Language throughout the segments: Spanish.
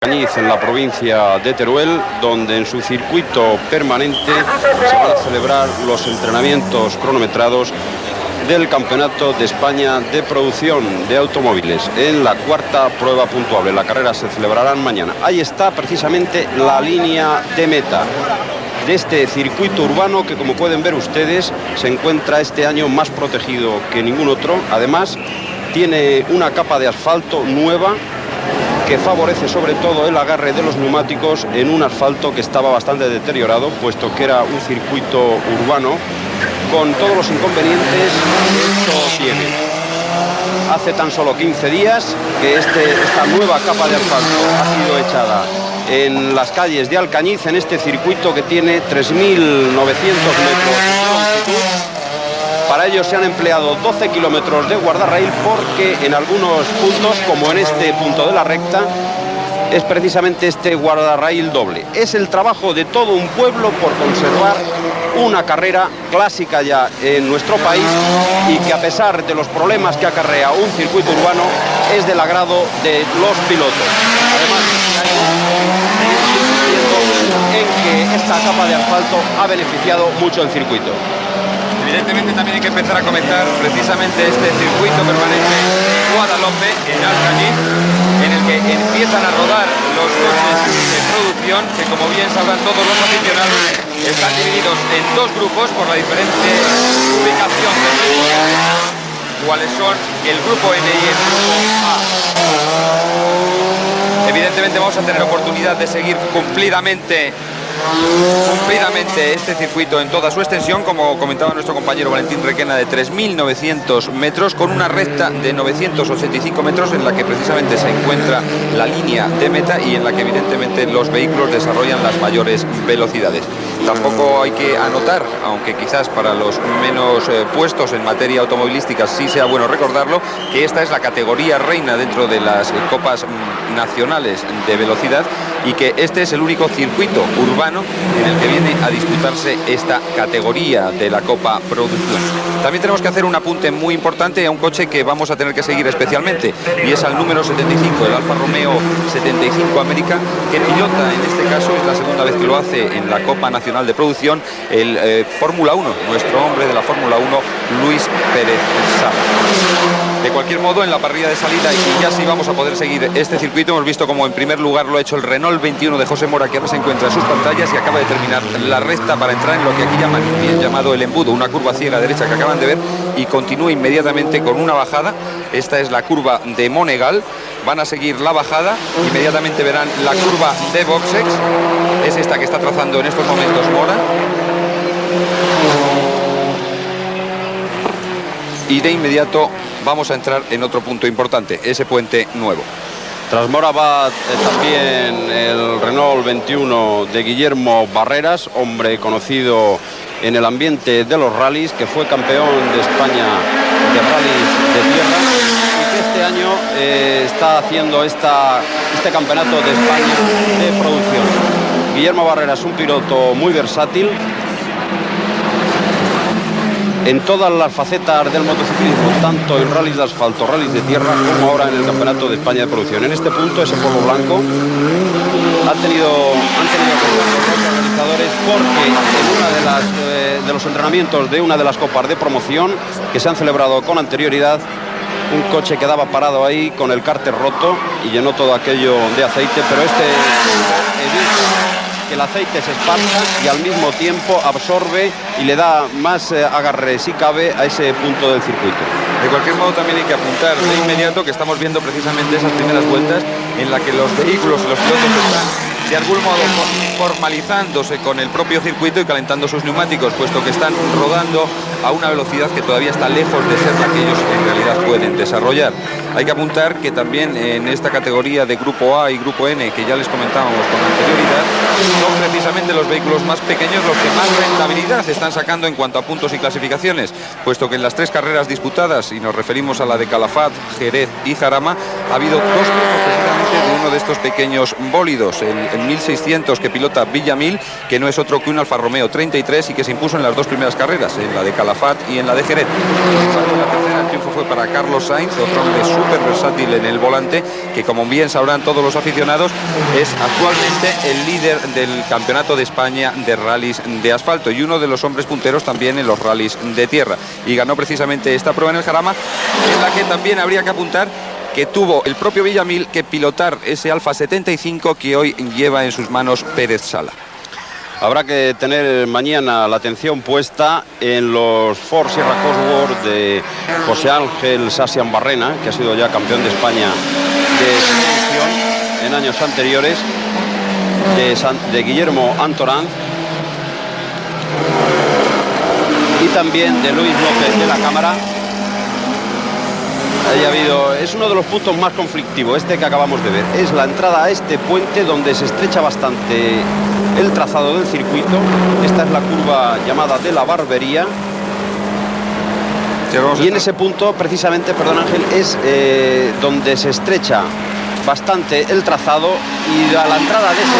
Alcañiz, en la provincia de Teruel, donde en su circuito permanente se van a celebrar los entrenamientos cronometrados del Campeonato de España de Producción de Automóviles, en la cuarta prueba puntuable. La carrera se celebrará mañana. Ahí está precisamente la línea de meta de este circuito urbano que, como pueden ver ustedes, se encuentra este año más protegido que ningún otro. Además, tiene una capa de asfalto nueva que favorece sobre todo el agarre de los neumáticos en un asfalto que estaba bastante deteriorado, puesto que era un circuito urbano con todos los inconvenientes que esto tiene. Hace tan solo 15 días que esta nueva capa de asfalto ha sido echada en las calles de Alcañiz, en este circuito que tiene 3.900 metros de longitud. Para ello se han empleado 12 kilómetros de guardarraíl, porque en algunos puntos, como en este punto de la recta, es precisamente este guardarraíl doble. Es el trabajo de todo un pueblo por conservar una carrera clásica ya en nuestro país, y que, a pesar de los problemas que acarrea un circuito urbano, es del agrado de los pilotos. Además, en que esta capa de asfalto ha beneficiado mucho el circuito. Evidentemente también hay que empezar a comentar precisamente este circuito permanente de Guadalupe, en Alcañiz, en el que empiezan a rodar los coches de producción, que, como bien sabrán todos los aficionados, están divididos en dos grupos por la diferente ubicación de sus, cuáles son el grupo N y el grupo A. Evidentemente vamos a tener oportunidad de seguir cumplidamente este circuito en toda su extensión, como comentaba nuestro compañero Valentín Requena, de 3.900 metros, con una recta de 985 metros en la que precisamente se encuentra la línea de meta y en la que evidentemente los vehículos desarrollan las mayores velocidades. Tampoco hay que anotar, aunque quizás para los menos puestos en materia automovilística sí sea bueno recordarlo, que esta es la categoría reina dentro de las copas nacionales de velocidad, y que este es el único circuito urbano en el que viene a disputarse esta categoría de la Copa Producción. También tenemos que hacer un apunte muy importante a un coche que vamos a tener que seguir especialmente, y es al número 75, el Alfa Romeo 75 América, que pilota, en este caso es la segunda vez que lo hace en la Copa Nacional de Producción, el Fórmula 1, nuestro hombre de la Fórmula 1, Luis Pérez Sala. De cualquier modo, en la parrilla de salida, y ya sí vamos a poder seguir este circuito, hemos visto como en primer lugar lo ha hecho el Renault 21 de José Mora, que ahora se encuentra en sus pantallas y acaba de terminar la recta para entrar en lo que aquí llaman, bien llamado el embudo, una curva ciega derecha que acaban de ver, y continúa inmediatamente con una bajada. Esta es la curva de Monegal. Van a seguir la bajada, inmediatamente verán la curva de Boxex, es esta que está trazando en estos momentos Mora. Y de inmediato vamos a entrar en otro punto importante, ese puente nuevo. Tras Mora va también el Renault 21 de Guillermo Barreras, hombre conocido en el ambiente de los rallies, que fue campeón de España de rallies de tierra, y que este año está haciendo este campeonato de España de producción. Guillermo Barreras, un piloto muy versátil en todas las facetas del motociclismo, tanto en rallies de asfalto, rallies de tierra, como ahora en el Campeonato de España de Producción. En este punto, ese polvo blanco han tenido que los organizadores, porque en una de los entrenamientos de una de las copas de promoción que se han celebrado con anterioridad, un coche quedaba parado ahí con el cárter roto y llenó todo aquello de aceite, pero evita que el aceite se esparza y al mismo tiempo absorbe y le da más agarre, si cabe, a ese punto del circuito. De cualquier modo, también hay que apuntar de inmediato que estamos viendo precisamente esas primeras vueltas en las que los vehículos y los pilotos están de algún modo formalizándose con el propio circuito y calentando sus neumáticos, puesto que están rodando a una velocidad que todavía está lejos de ser la que ellos en realidad pueden desarrollar. Hay que apuntar que también en esta categoría de Grupo A y Grupo N, que ya les comentábamos con anterioridad, son precisamente los vehículos más pequeños los que más rentabilidad están sacando en cuanto a puntos y clasificaciones, puesto que en las tres carreras disputadas, y nos referimos a la de Calafat, Jerez y Jarama, ha habido dos triunfos precisamente de uno de estos pequeños bólidos, el 1600 que pilota Villamil, que no es otro que un Alfa Romeo 33 y que se impuso en las dos primeras carreras, en la de Calafat y en la de Jerez. En la tercera, triunfo fue para Carlos Sainz, otro hombre súper versátil en el volante, que como bien sabrán todos los aficionados, es actualmente el líder del Campeonato de España de rallies de asfalto y uno de los hombres punteros también en los rallies de tierra. Y ganó precisamente esta prueba en el Jarama, en la que también habría que apuntar que tuvo el propio Villamil que pilotar ese Alfa 75 que hoy lleva en sus manos Pérez Sala. Habrá que tener mañana la atención puesta en los Ford Sierra Cosworth de José Ángel Sasian Barrena, que ha sido ya campeón de España de producción en años anteriores, de Guillermo Antoranz y también de Luis López de la Cámara. Es uno de los puntos más conflictivos, este que acabamos de ver. Es la entrada a este puente donde se estrecha bastante el trazado del circuito. Esta es la curva llamada de la Barbería. Y en ese punto, precisamente, perdón Ángel, es donde se estrecha bastante el trazado y a la entrada de ese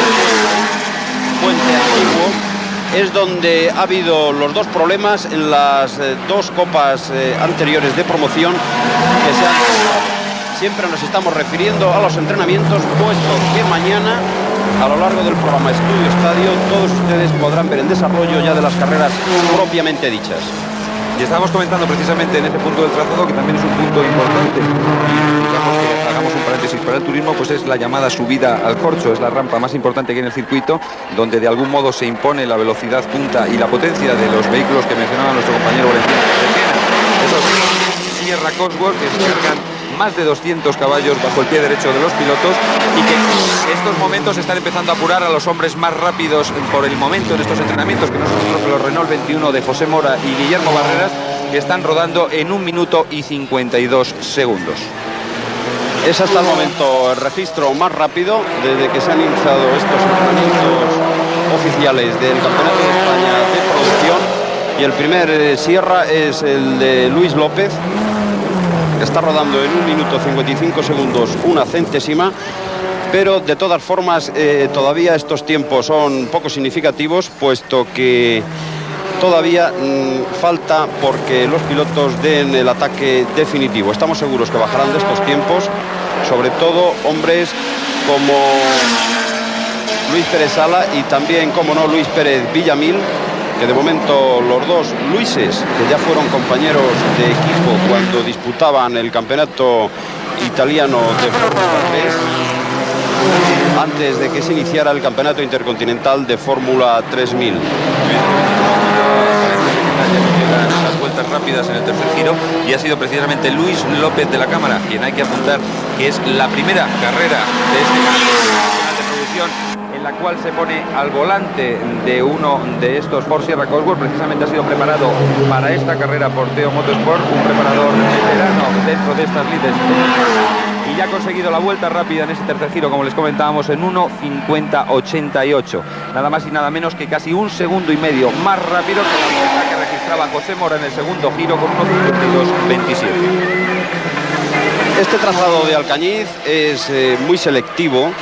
puente antiguo es donde ha habido los dos problemas en las dos copas anteriores de promoción que se han jugado. Siempre nos estamos refiriendo a los entrenamientos, puesto que mañana, a lo largo del programa Estudio Estadio, todos ustedes podrán ver el desarrollo ya de las carreras propiamente dichas. Y estábamos comentando precisamente en ese punto del trazado, que también es un punto importante, y digamos que hagamos un paréntesis para el turismo, pues es la llamada subida al corcho, es la rampa más importante que hay en el circuito, donde de algún modo se impone la velocidad punta y la potencia de los vehículos que mencionaba nuestro compañero Valentín Requena. Esos Sierra Cosworth que se cargan más de 200 caballos bajo el pie derecho de los pilotos y que en estos momentos están empezando a apurar a los hombres más rápidos por el momento en estos entrenamientos, que no son otros que los Renault 21 de José Mora y Guillermo Barreras, que están rodando en 1 minuto y 52 segundos. Es hasta el momento el registro más rápido desde que se han iniciado estos entrenamientos oficiales del Campeonato de España de producción, y el primer Sierra es el de Luis López. Está rodando en 1 minuto 55 segundos, una centésima, pero de todas formas todavía estos tiempos son poco significativos, puesto que todavía falta porque los pilotos den el ataque definitivo. Estamos seguros que bajarán de estos tiempos, sobre todo hombres como Luis Pérez Sala y también, como no, Luis Pérez Villamil, que de momento los dos Luises, que ya fueron compañeros de equipo cuando disputaban el campeonato italiano de Fórmula 3, antes de que se iniciara el campeonato intercontinental de Fórmula 3000. Las vueltas rápidas en el tercer giro, y ha sido precisamente Luis López de la Cámara quien hay que apuntar que es la primera carrera de este campeonato de producción en la cual se pone al volante de uno de estos Ford Sierra Cosworth. Precisamente ha sido preparado para esta carrera por Teo Motorsport, un preparador veterano dentro de estas lides, y ya ha conseguido la vuelta rápida en ese tercer giro, como les comentábamos, en 1:50.88, nada más y nada menos que casi 1,5 segundos más rápido que la vuelta que registraba José Mora en el segundo giro con 1:52.27. Este trazado de Alcañiz es muy selectivo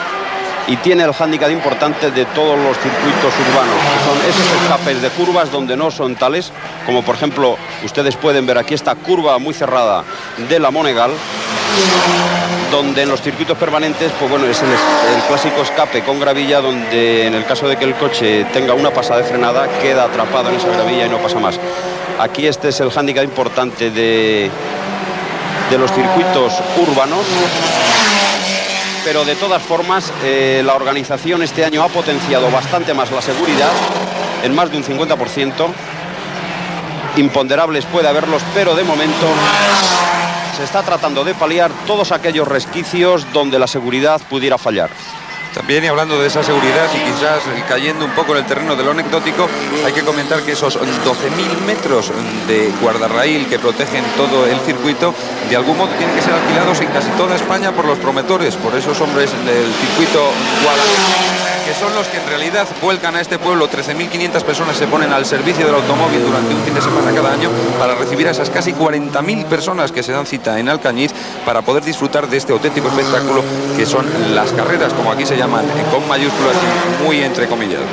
y tiene el hándicap importante de todos los circuitos urbanos, que son esos escapes de curvas donde no son tales, como por ejemplo ustedes pueden ver aquí esta curva muy cerrada de la Monegal, donde en los circuitos permanentes, pues bueno, es el clásico escape con gravilla, donde en el caso de que el coche tenga una pasada de frenada queda atrapado en esa gravilla y no pasa más. Aquí este es el hándicap importante de los circuitos urbanos. Pero de todas formas la organización este año ha potenciado bastante más la seguridad, en más de un 50%. Imponderables puede haberlos, pero de momento se está tratando de paliar todos aquellos resquicios donde la seguridad pudiera fallar. También, y hablando de esa seguridad y quizás cayendo un poco en el terreno de lo anecdótico, hay que comentar que esos 12.000 metros de guardarraíl que protegen todo el circuito, de algún modo tienen que ser alquilados en casi toda España por los promotores, por esos hombres del circuito Guadalajara, que son los que en realidad vuelcan a este pueblo. 13.500 personas se ponen al servicio del automóvil durante un fin de semana cada año para recibir a esas casi 40.000 personas que se dan cita en Alcañiz para poder disfrutar de este auténtico espectáculo que son las carreras, como aquí se llaman, con mayúsculas y muy entrecomillado.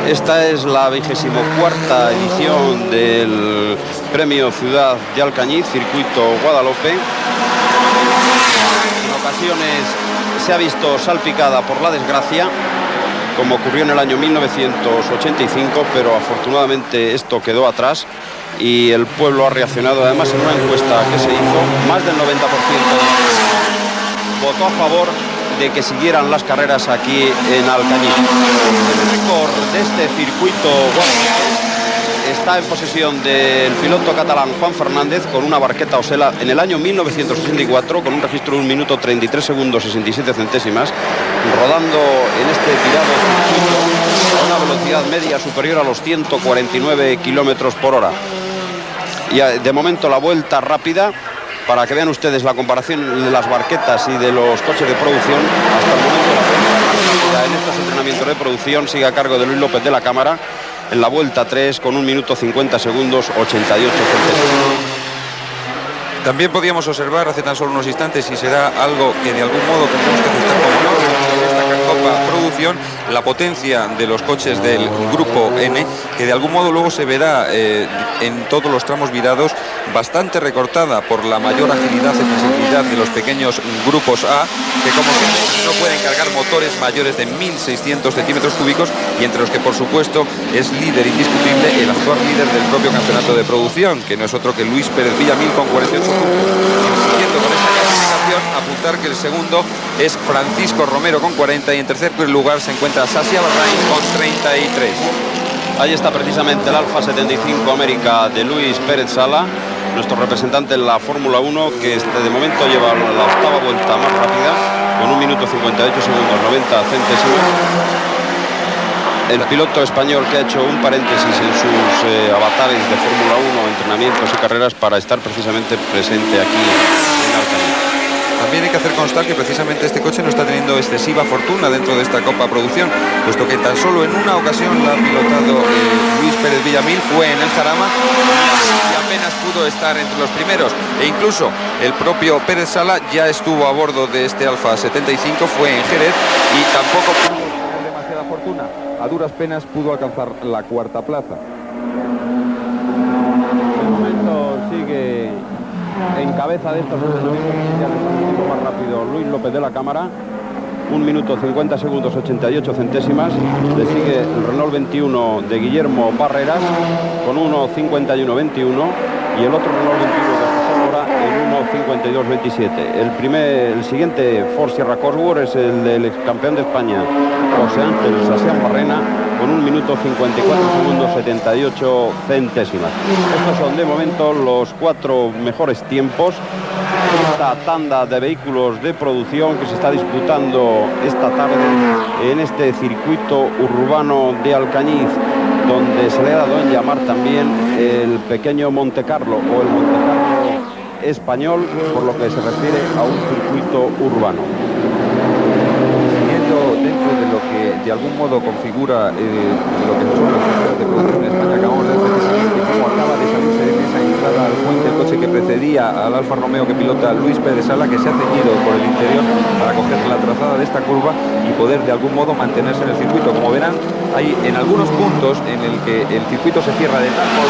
Esta es la 24ª edición del Premio Ciudad de Alcañiz, Circuito Guadalope. En ocasiones se ha visto salpicada por la desgracia, como ocurrió en el año 1985, pero afortunadamente esto quedó atrás y el pueblo ha reaccionado. Además, en una encuesta que se hizo, más del 90% votó a favor de que siguieran las carreras aquí en Alcañiz. El récord de este circuito está en posesión del piloto catalán Juan Fernández con una Barqueta Osella en el año 1964, con un registro de 1 minuto 33 segundos 67 centésimas, rodando en este tirado circuito a una velocidad media superior a los 149 kilómetros por hora. Y de momento la vuelta rápida, para que vean ustedes la comparación de las barquetas y de los coches de producción. Hasta el momento la vuelta rápida en estos entrenamientos de producción sigue a cargo de Luis López de la Cámara en la vuelta 3 con 1 minuto 50 segundos 88 centésimos. También podíamos observar hace tan solo unos instantes, y será algo que de algún modo tendremos que aceptar como no en esta Copa Producción, la potencia de los coches del Grupo N, que de algún modo luego se verá en todos los tramos virados bastante recortada por la mayor agilidad y flexibilidad de los pequeños grupos A, que como siempre no pueden cargar motores mayores de 1.600 centímetros cúbicos, y entre los que por supuesto es líder indiscutible el actual líder del propio campeonato de producción, que no es otro que Luis Pérez Villamil con 48 puntos. Y siguiendo con esta clasificación, apuntar que el segundo es Francisco Romero con 40 y en tercer lugar se encuentra Sasia Barrain con 33. Ahí está precisamente el Alfa 75 América de Luis Pérez Sala, nuestro representante en la Fórmula 1, que de momento lleva la octava vuelta más rápida con 1 minuto 58 segundos 90 centésimos. El piloto español que ha hecho un paréntesis en sus avatares de Fórmula 1, entrenamientos y carreras para estar precisamente presente aquí en Alcañiz. También hay que hacer constar que precisamente este coche no está teniendo excesiva fortuna dentro de esta Copa Producción, puesto que tan solo en una ocasión la ha pilotado Luis Pérez Villamil, fue en el Jarama, y apenas pudo estar entre los primeros. E incluso el propio Pérez Sala ya estuvo a bordo de este Alfa 75, fue en Jerez, y tampoco pudo tener demasiada fortuna. A duras penas pudo alcanzar la cuarta plaza. De momento sigue en cabeza de estos entrenamientos más rápido Luis López de la Cámara, 1 minuto 50 segundos 88 centésimas. Le sigue el Renault 21 de Guillermo Barreras con 1.51.21 y el otro Renault 21 de José Mora en 1.52.27. El siguiente Ford Sierra Cosworth es el del ex campeón de España José Ángel Sasián Barrena con 1 minuto 54 segundos 78 centésimas. Estos son de momento los 4 mejores tiempos. Esta tanda de vehículos de producción que se está disputando esta tarde en este circuito urbano de Alcañiz, donde se le ha dado en llamar también el pequeño Montecarlo o el Montecarlo español, por lo que se refiere a un circuito urbano. Dentro de lo que de algún modo configura lo que son las carreras de producción en España, acabamos de ver precisamente cómo acaba de salirse de esa entrada al puente el coche que precedía al Alfa Romeo que pilota Luis Pérez Sala, que se ha ceñido por el interior para coger la trazada de esta curva y poder de algún modo mantenerse en el circuito. Como verán, hay en algunos puntos en el que el circuito se cierra de tal modo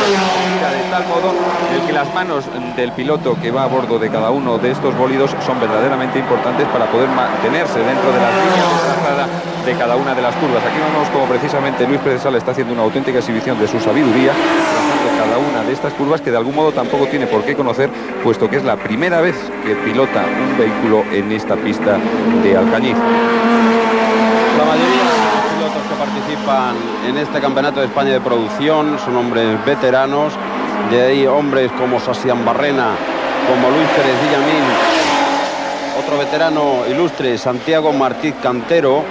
en el que las manos del piloto que va a bordo de cada uno de estos bólidos son verdaderamente importantes para poder mantenerse dentro de las líneas de trazada de cada una de las curvas. Aquí vemos como precisamente Luis Pérez Sala está haciendo una auténtica exhibición de su sabiduría, trazando cada una de estas curvas, que de algún modo tampoco tiene por qué conocer, puesto que es la primera vez que pilota un vehículo en esta pista de Alcañiz. La mayoría de los pilotos que participan en este Campeonato de España de Producción son hombres veteranos, de ahí hombres como Sasián Barrena, como Luis Pérez Villamil, otro veterano ilustre, Santiago Martí Cantero,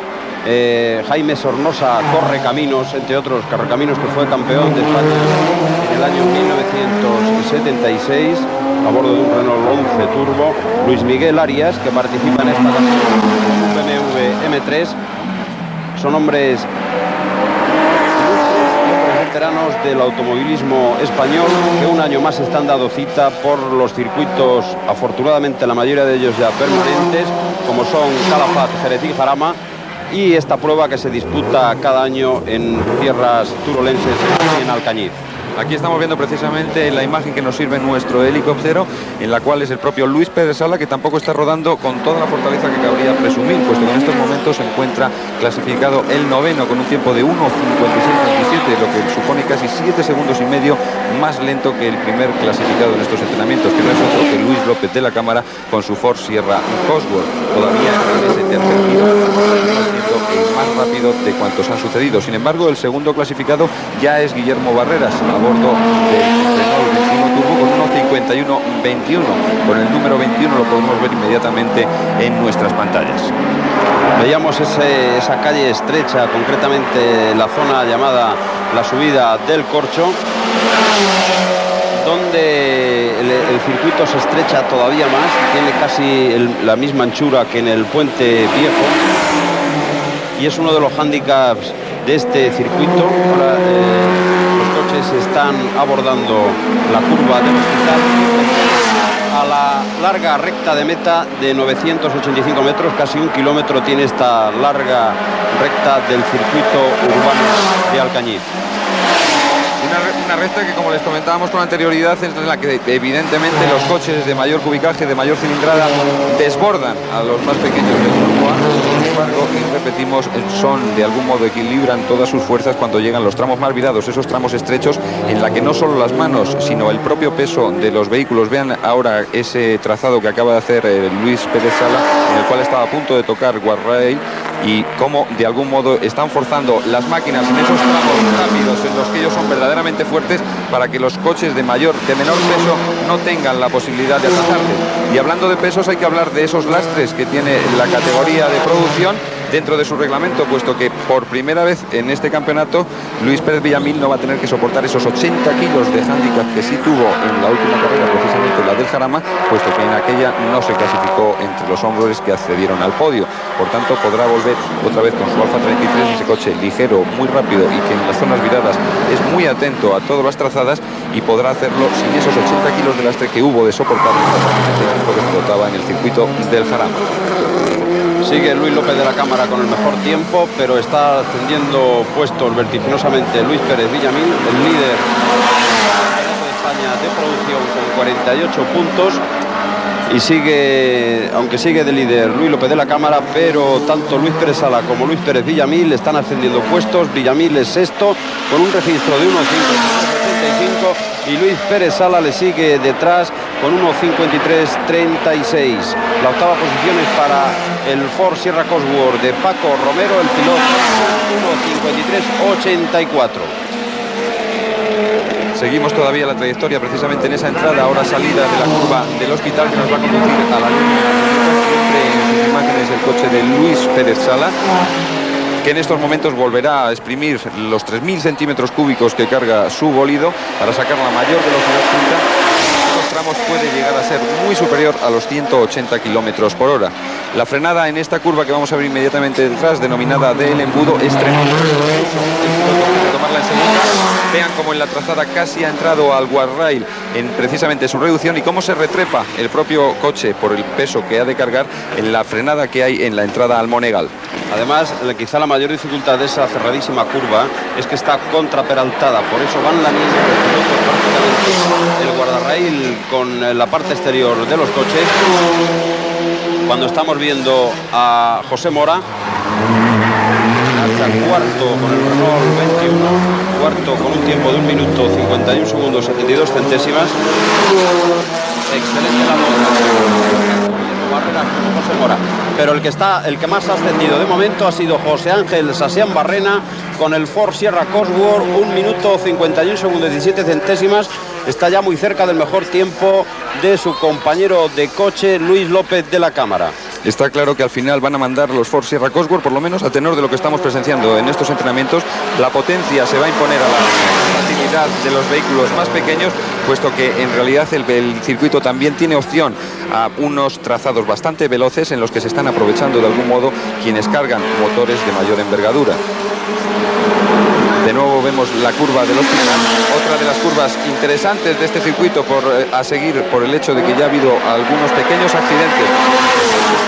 Jaime Sornosa Correcaminos, entre otros, Correcaminos, que fue campeón de España en el año 1976 a bordo de un Renault 11 Turbo, Luis Miguel Arias, que participa en esta ocasión con un BMW M3. Son hombres veteranos del automovilismo español que un año más están dando cita por los circuitos, afortunadamente la mayoría de ellos ya permanentes, como son Calafat, Jerez y Jarama, y esta prueba que se disputa cada año en tierras turolenses y en Alcañiz. Aquí estamos viendo precisamente la imagen que nos sirve nuestro helicóptero, en la cual es el propio Luis Pérez Sala, que tampoco está rodando con toda la fortaleza que cabría presumir, puesto que en estos momentos se encuentra clasificado el noveno con un tiempo de 1:56.27, lo que supone casi 7 segundos y medio más lento que el primer clasificado en estos entrenamientos, que no es otro que Luis López de la Cámara con su Ford Sierra Cosworth. Todavía en ese tercer giro siendo el más rápido de cuantos han sucedido. Sin embargo, el segundo clasificado ya es Guillermo Barreras, a bordo del Renault 21 Turbo con 1:51.21. Con el número 21 lo podemos ver inmediatamente en nuestras pantallas. Veíamos esa calle estrecha, concretamente la zona llamada la subida del Corcho, donde el circuito se estrecha todavía más, tiene casi la misma anchura que en el Puente Viejo, y es uno de los hándicaps de este circuito. Ahora, los coches están abordando la curva del Hospital a la larga recta de meta de 985 metros, casi 1 kilómetro tiene esta larga recta del circuito urbano de Alcañiz. Una recta que, como les comentábamos con anterioridad, es en la que evidentemente los coches de mayor cubicaje, de mayor cilindrada, desbordan a los más pequeños del grupo A. Sin embargo, y repetimos, son de algún modo equilibran todas sus fuerzas cuando llegan los tramos más virados, esos tramos estrechos en la que no solo las manos, sino el propio peso de los vehículos. Vean ahora ese trazado que acaba de hacer Luis Pérez Sala, en el cual estaba a punto de tocar guardrail, y cómo de algún modo están forzando las máquinas en esos tramos rápidos en los que ellos son verdaderamente fuertes, para que los coches de menor peso no tengan la posibilidad de atasarse. Y hablando de pesos, hay que hablar de esos lastres que tiene la categoría de producción dentro de su reglamento, puesto que por primera vez en este campeonato Luis Pérez Villamil no va a tener que soportar esos 80 kilos de hándicap que sí tuvo en la última carrera, precisamente la del Jarama, puesto que en aquella no se clasificó entre los hombres que accedieron al podio. Por tanto, podrá volver otra vez con su Alfa 33, ese coche ligero, muy rápido y que en las zonas viradas es muy atento a todas las trazadas, y podrá hacerlo sin esos 80 kilos de lastre que hubo de soportar que explotaba en el circuito del Jarama. Sigue Luis López de la Cámara con el mejor tiempo, pero está ascendiendo puestos vertiginosamente Luis Pérez Villamil, el líder de España de producción, con 48 puntos. Y sigue, aunque sigue de líder Luis López de la Cámara, pero tanto Luis Pérez Sala como Luis Pérez Villamil están ascendiendo puestos. Villamil es sexto con un registro de 1:53.75 y Luis Pérez Sala le sigue detrás con 1:53.36. La octava posición es para el Ford Sierra Cosworth de Paco Romero, el piloto, 1:53.84. Seguimos todavía la trayectoria precisamente en esa entrada, ahora salida de la curva del Hospital, que nos va a conducir a la línea. Siempre en sus imágenes el coche de Luis Pérez Sala, que en estos momentos volverá a exprimir los 3.000 centímetros cúbicos que carga su bólido para sacar la mayor velocidad punta. Los tramos puede llegar a ser muy superior a los 180 kilómetros por hora. La frenada en esta curva que vamos a ver inmediatamente detrás, denominada del embudo, es tremenda. Tomarla en segunda. Vean cómo en la trazada casi ha entrado al guardrail en precisamente su reducción, y cómo se retrepa el propio coche por el peso que ha de cargar en la frenada que hay en la entrada al Monegal. Además, quizá la mayor dificultad de esa cerradísima curva es que está contraperaltada, por eso van lamiendo prácticamente el guardarraíl con la parte exterior de los coches. Cuando estamos viendo a José Mora, cuarto con el Renault 21, cuarto con un tiempo de 1 minuto 51 segundos 72 centésimas. Excelente la Barrena, José Mora. Pero el que más ha ascendido de momento ha sido José Ángel Sasián Barrena con el Ford Sierra Cosworth, 1 minuto 51 segundos 17 centésimas. Está ya muy cerca del mejor tiempo de su compañero de coche Luis López de la Cámara. Está claro que al final van a mandar los Ford Sierra Cosworth, por lo menos a tenor de lo que estamos presenciando en estos entrenamientos. La potencia se va a imponer a la facilidad de los vehículos más pequeños, puesto que en realidad el circuito también tiene opción a unos trazados bastante veloces en los que se están aprovechando de algún modo quienes cargan motores de mayor envergadura. De nuevo vemos la curva del Hospital, otra de las curvas interesantes de este circuito a seguir por el hecho de que ya ha habido algunos pequeños accidentes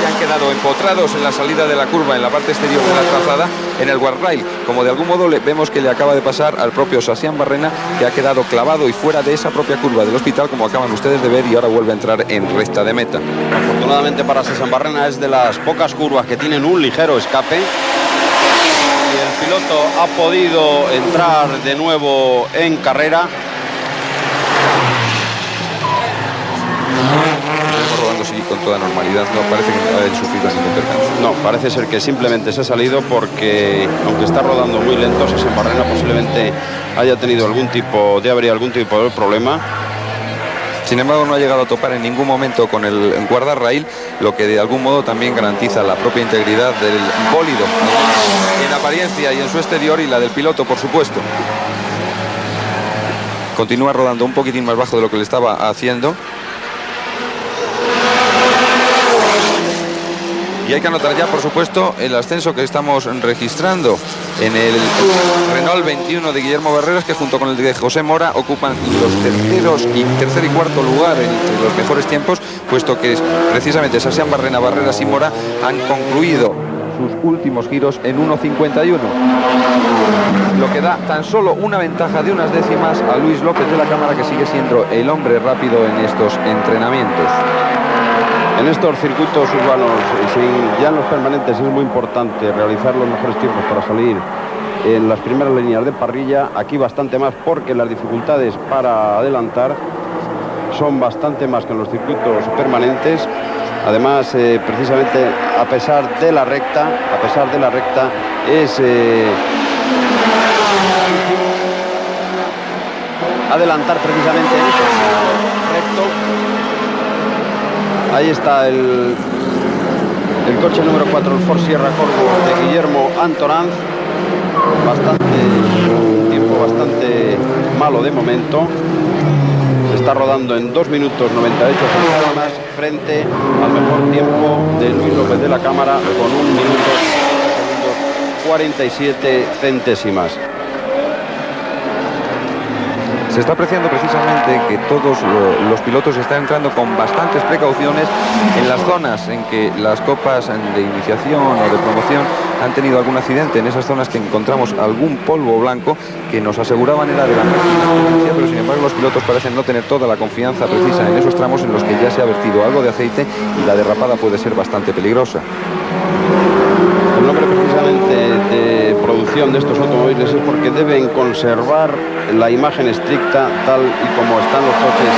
que han quedado empotrados en la salida de la curva en la parte exterior de la trazada en el guardrail, como de algún modo vemos que le acaba de pasar al propio Sassian Barrena, que ha quedado clavado y fuera de esa propia curva del Hospital, como acaban ustedes de ver, y ahora vuelve a entrar en recta de meta. Afortunadamente para Sassian Barrena es de las pocas curvas que tienen un ligero escape. El piloto ha podido entrar de nuevo en carrera. Estamos rodando sí, con toda normalidad. No parece que no haya sufrido ningún percance. No, parece ser que simplemente se ha salido porque, aunque está rodando muy lento, Sassian Barrena posiblemente haya tenido algún tipo de problema. Sin embargo, no ha llegado a topar en ningún momento con el guardarrail, lo que de algún modo también garantiza la propia integridad del bólido, en apariencia y en su exterior, y la del piloto, por supuesto. Continúa rodando un poquitín más bajo de lo que le estaba haciendo. Y hay que anotar ya, por supuesto, el ascenso que estamos registrando en el Renault 21 de Guillermo Barreras, que junto con el de José Mora ocupan los tercer y cuarto lugar entre los mejores tiempos, puesto que precisamente Sassian Barrena, Barreras y Mora han concluido sus últimos giros en 1.51, lo que da tan solo una ventaja de unas décimas a Luis López de la Cámara, que sigue siendo el hombre rápido en estos entrenamientos. En estos circuitos urbanos, ya en los permanentes, es muy importante realizar los mejores tiempos para salir en las primeras líneas de parrilla. Aquí bastante más, porque las dificultades para adelantar son bastante más que en los circuitos permanentes. Además, precisamente a pesar de la recta, es adelantar precisamente en ese recto. Ahí está el coche número 4, el Ford Sierra Corvo de Guillermo Antoranz. Un tiempo bastante malo de momento. Está rodando en 2 minutos 98 segundos frente al mejor tiempo de Luis López de la Cámara, con 1 minuto 47 centésimas. Se está apreciando precisamente que todos los pilotos están entrando con bastantes precauciones en las zonas en que las copas de iniciación o de promoción han tenido algún accidente, en esas zonas que encontramos algún polvo blanco que nos aseguraban era de la máxima, pero sin embargo los pilotos parecen no tener toda la confianza precisa en esos tramos en los que ya se ha vertido algo de aceite y la derrapada puede ser bastante peligrosa. El nombre precisamente de producción de estos automóviles es porque deben conservar la imagen estricta tal y como están los coches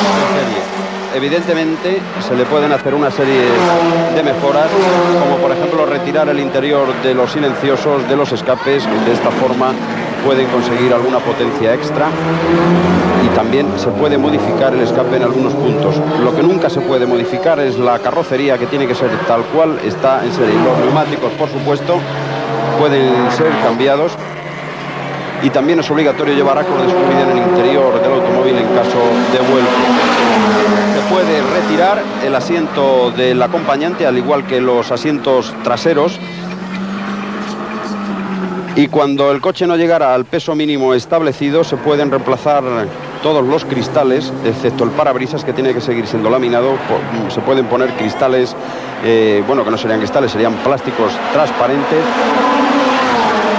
en serie. Evidentemente se le pueden hacer una serie de mejoras, como por ejemplo retirar el interior de los silenciosos, de los escapes. De esta forma pueden conseguir alguna potencia extra, y también se puede modificar el escape en algunos puntos. Lo que nunca se puede modificar es la carrocería, que tiene que ser tal cual está en serie. Los neumáticos, por supuesto, pueden ser cambiados, y también es obligatorio llevar acordes Scooby en el interior del automóvil en caso de vuelco. Se puede retirar el asiento del acompañante, al igual que los asientos traseros, y cuando el coche no llegara al peso mínimo establecido se pueden reemplazar todos los cristales, excepto el parabrisas, que tiene que seguir siendo laminado. Se pueden poner cristales, bueno, que no serían cristales, serían plásticos transparentes.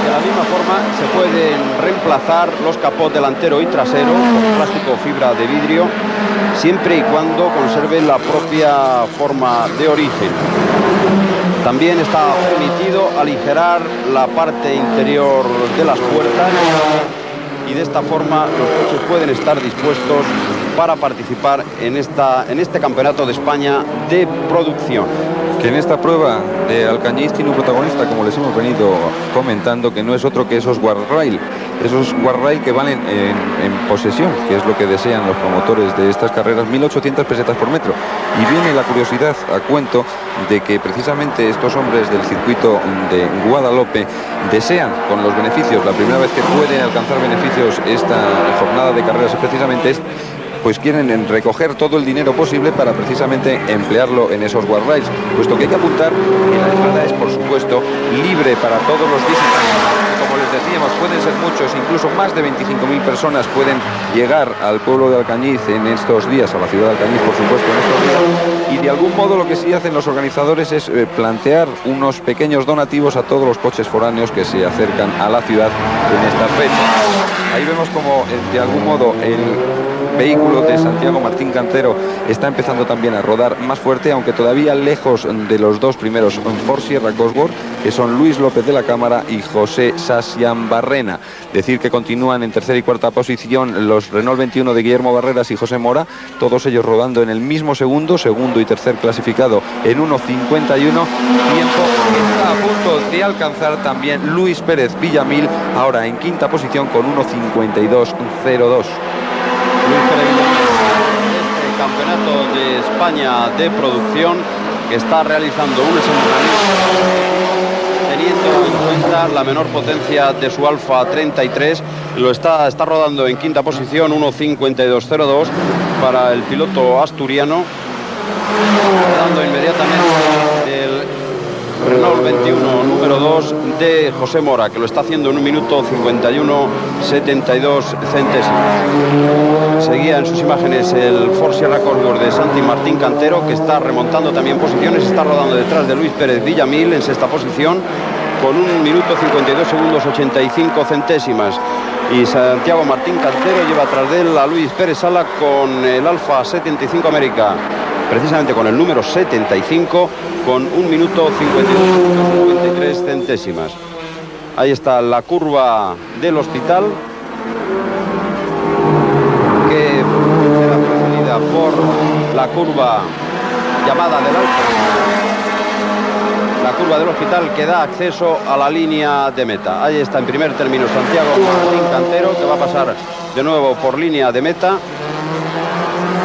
De la misma forma se pueden reemplazar los capós delantero y trasero con plástico o fibra de vidrio, siempre y cuando conserve la propia forma de origen. También está permitido aligerar la parte interior de las puertas, y de esta forma los coches pueden estar dispuestos para participar en este Campeonato de España de producción. Que en esta prueba de Alcañiz tiene un protagonista, como les hemos venido comentando, que no es otro que esos guardrail que valen en posesión, que es lo que desean los promotores de estas carreras, 1.800 pesetas por metro. Y viene la curiosidad a cuento de que precisamente estos hombres del circuito de Guadalupe desean, con los beneficios, la primera vez que pueden alcanzar beneficios esta jornada de carreras precisamente, pues quieren recoger todo el dinero posible para precisamente emplearlo en esos guardrails, puesto que hay que apuntar que la entrada es, por supuesto, libre para todos los visitantes. Como les decíamos, pueden ser muchos, incluso más de 25.000 personas pueden llegar al pueblo de Alcañiz en estos días, a la ciudad de Alcañiz, por supuesto, en estos días. Y de algún modo lo que sí hacen los organizadores es plantear unos pequeños donativos a todos los coches foráneos que se acercan a la ciudad en estas fechas. Ahí vemos como de algún modo el vehículo de Santiago Martín Cantero está empezando también a rodar más fuerte, aunque todavía lejos de los dos primeros Ford Sierra Cosworth, que son Luis López de la Cámara y José Sasian Barrena. Decir que continúan en tercera y cuarta posición los Renault 21 de Guillermo Barreras y José Mora, todos ellos rodando en el mismo segundo y tercer clasificado en 1.51, tiempo que está a punto de alcanzar también Luis Pérez Villamil, ahora en quinta posición con 1.52.02. Luis Pérez Villamil, este campeonato de España de producción, que está realizando un entrenamiento teniendo en cuenta la menor potencia de su Alfa 33, lo está rodando en quinta posición, 1.52.02 para el piloto asturiano, dando inmediatamente el Renault 21 número 2 de José Mora, que lo está haciendo en 1 minuto 51.72 centésimos. Seguía en sus imágenes el Ford Sierra Cosworth de Santi Martín Cantero, que está remontando también posiciones, está rodando detrás de Luis Pérez Villamil en sexta posición con 1 minuto 52 segundos 85 centésimas. Y Santiago Martín Cantero lleva atrás de él a Luis Pérez Sala con el Alfa 75 América, precisamente con el número 75, con 1 minuto 52 centésimas. Ahí está la curva del Hospital, que será precedida por la curva llamada del Alfa, la curva del Hospital, que da acceso a la línea de meta. Ahí está en primer término Santiago Martín Cantero, que va a pasar de nuevo por línea de meta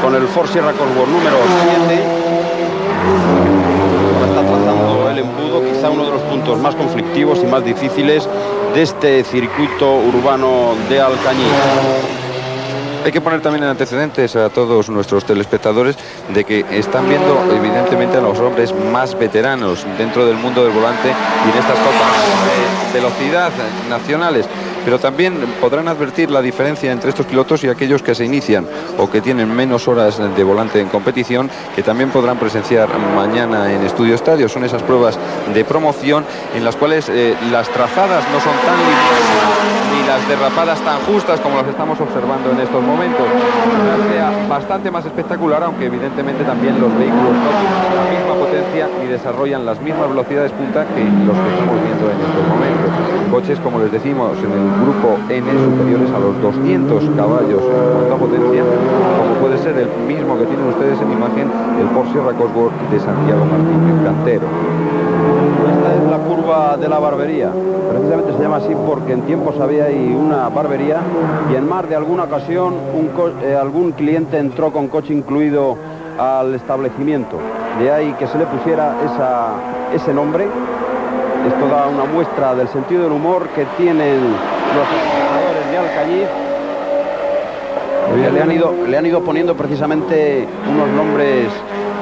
con el Ford Sierra Cosworth número 7. Está trazando el embudo, quizá uno de los puntos más conflictivos y más difíciles de este circuito urbano de Alcañiz. Hay que poner también en antecedentes a todos nuestros telespectadores de que están viendo evidentemente a los hombres más veteranos dentro del mundo del volante y en estas copas de velocidad nacionales, pero también podrán advertir la diferencia entre estos pilotos y aquellos que se inician o que tienen menos horas de volante en competición, que también podrán presenciar mañana en Estudio Estadio. Son esas pruebas de promoción en las cuales las trazadas no son tan limpias ni las derrapadas tan justas como las estamos observando en estos momentos. Sea bastante más espectacular, aunque evidentemente también los vehículos no tienen la misma potencia ni desarrollan las mismas velocidades punta que los que estamos viendo en estos momentos. Coches, como les decimos, en el grupo N, superiores a los 200 caballos en cuanto a potencia, como puede ser el mismo que tienen ustedes en imagen, el Ford Sierra Cosworth de Santiago Martín Cantero. Esta es la curva de la barbería. Precisamente se llama así porque en tiempos había ahí una barbería y en más de alguna ocasión algún cliente entró con coche incluido al establecimiento. De ahí que se le pusiera ese nombre. Esto da una muestra del sentido del humor que tienen los organizadores de Alcañiz. Le han ido poniendo precisamente unos nombres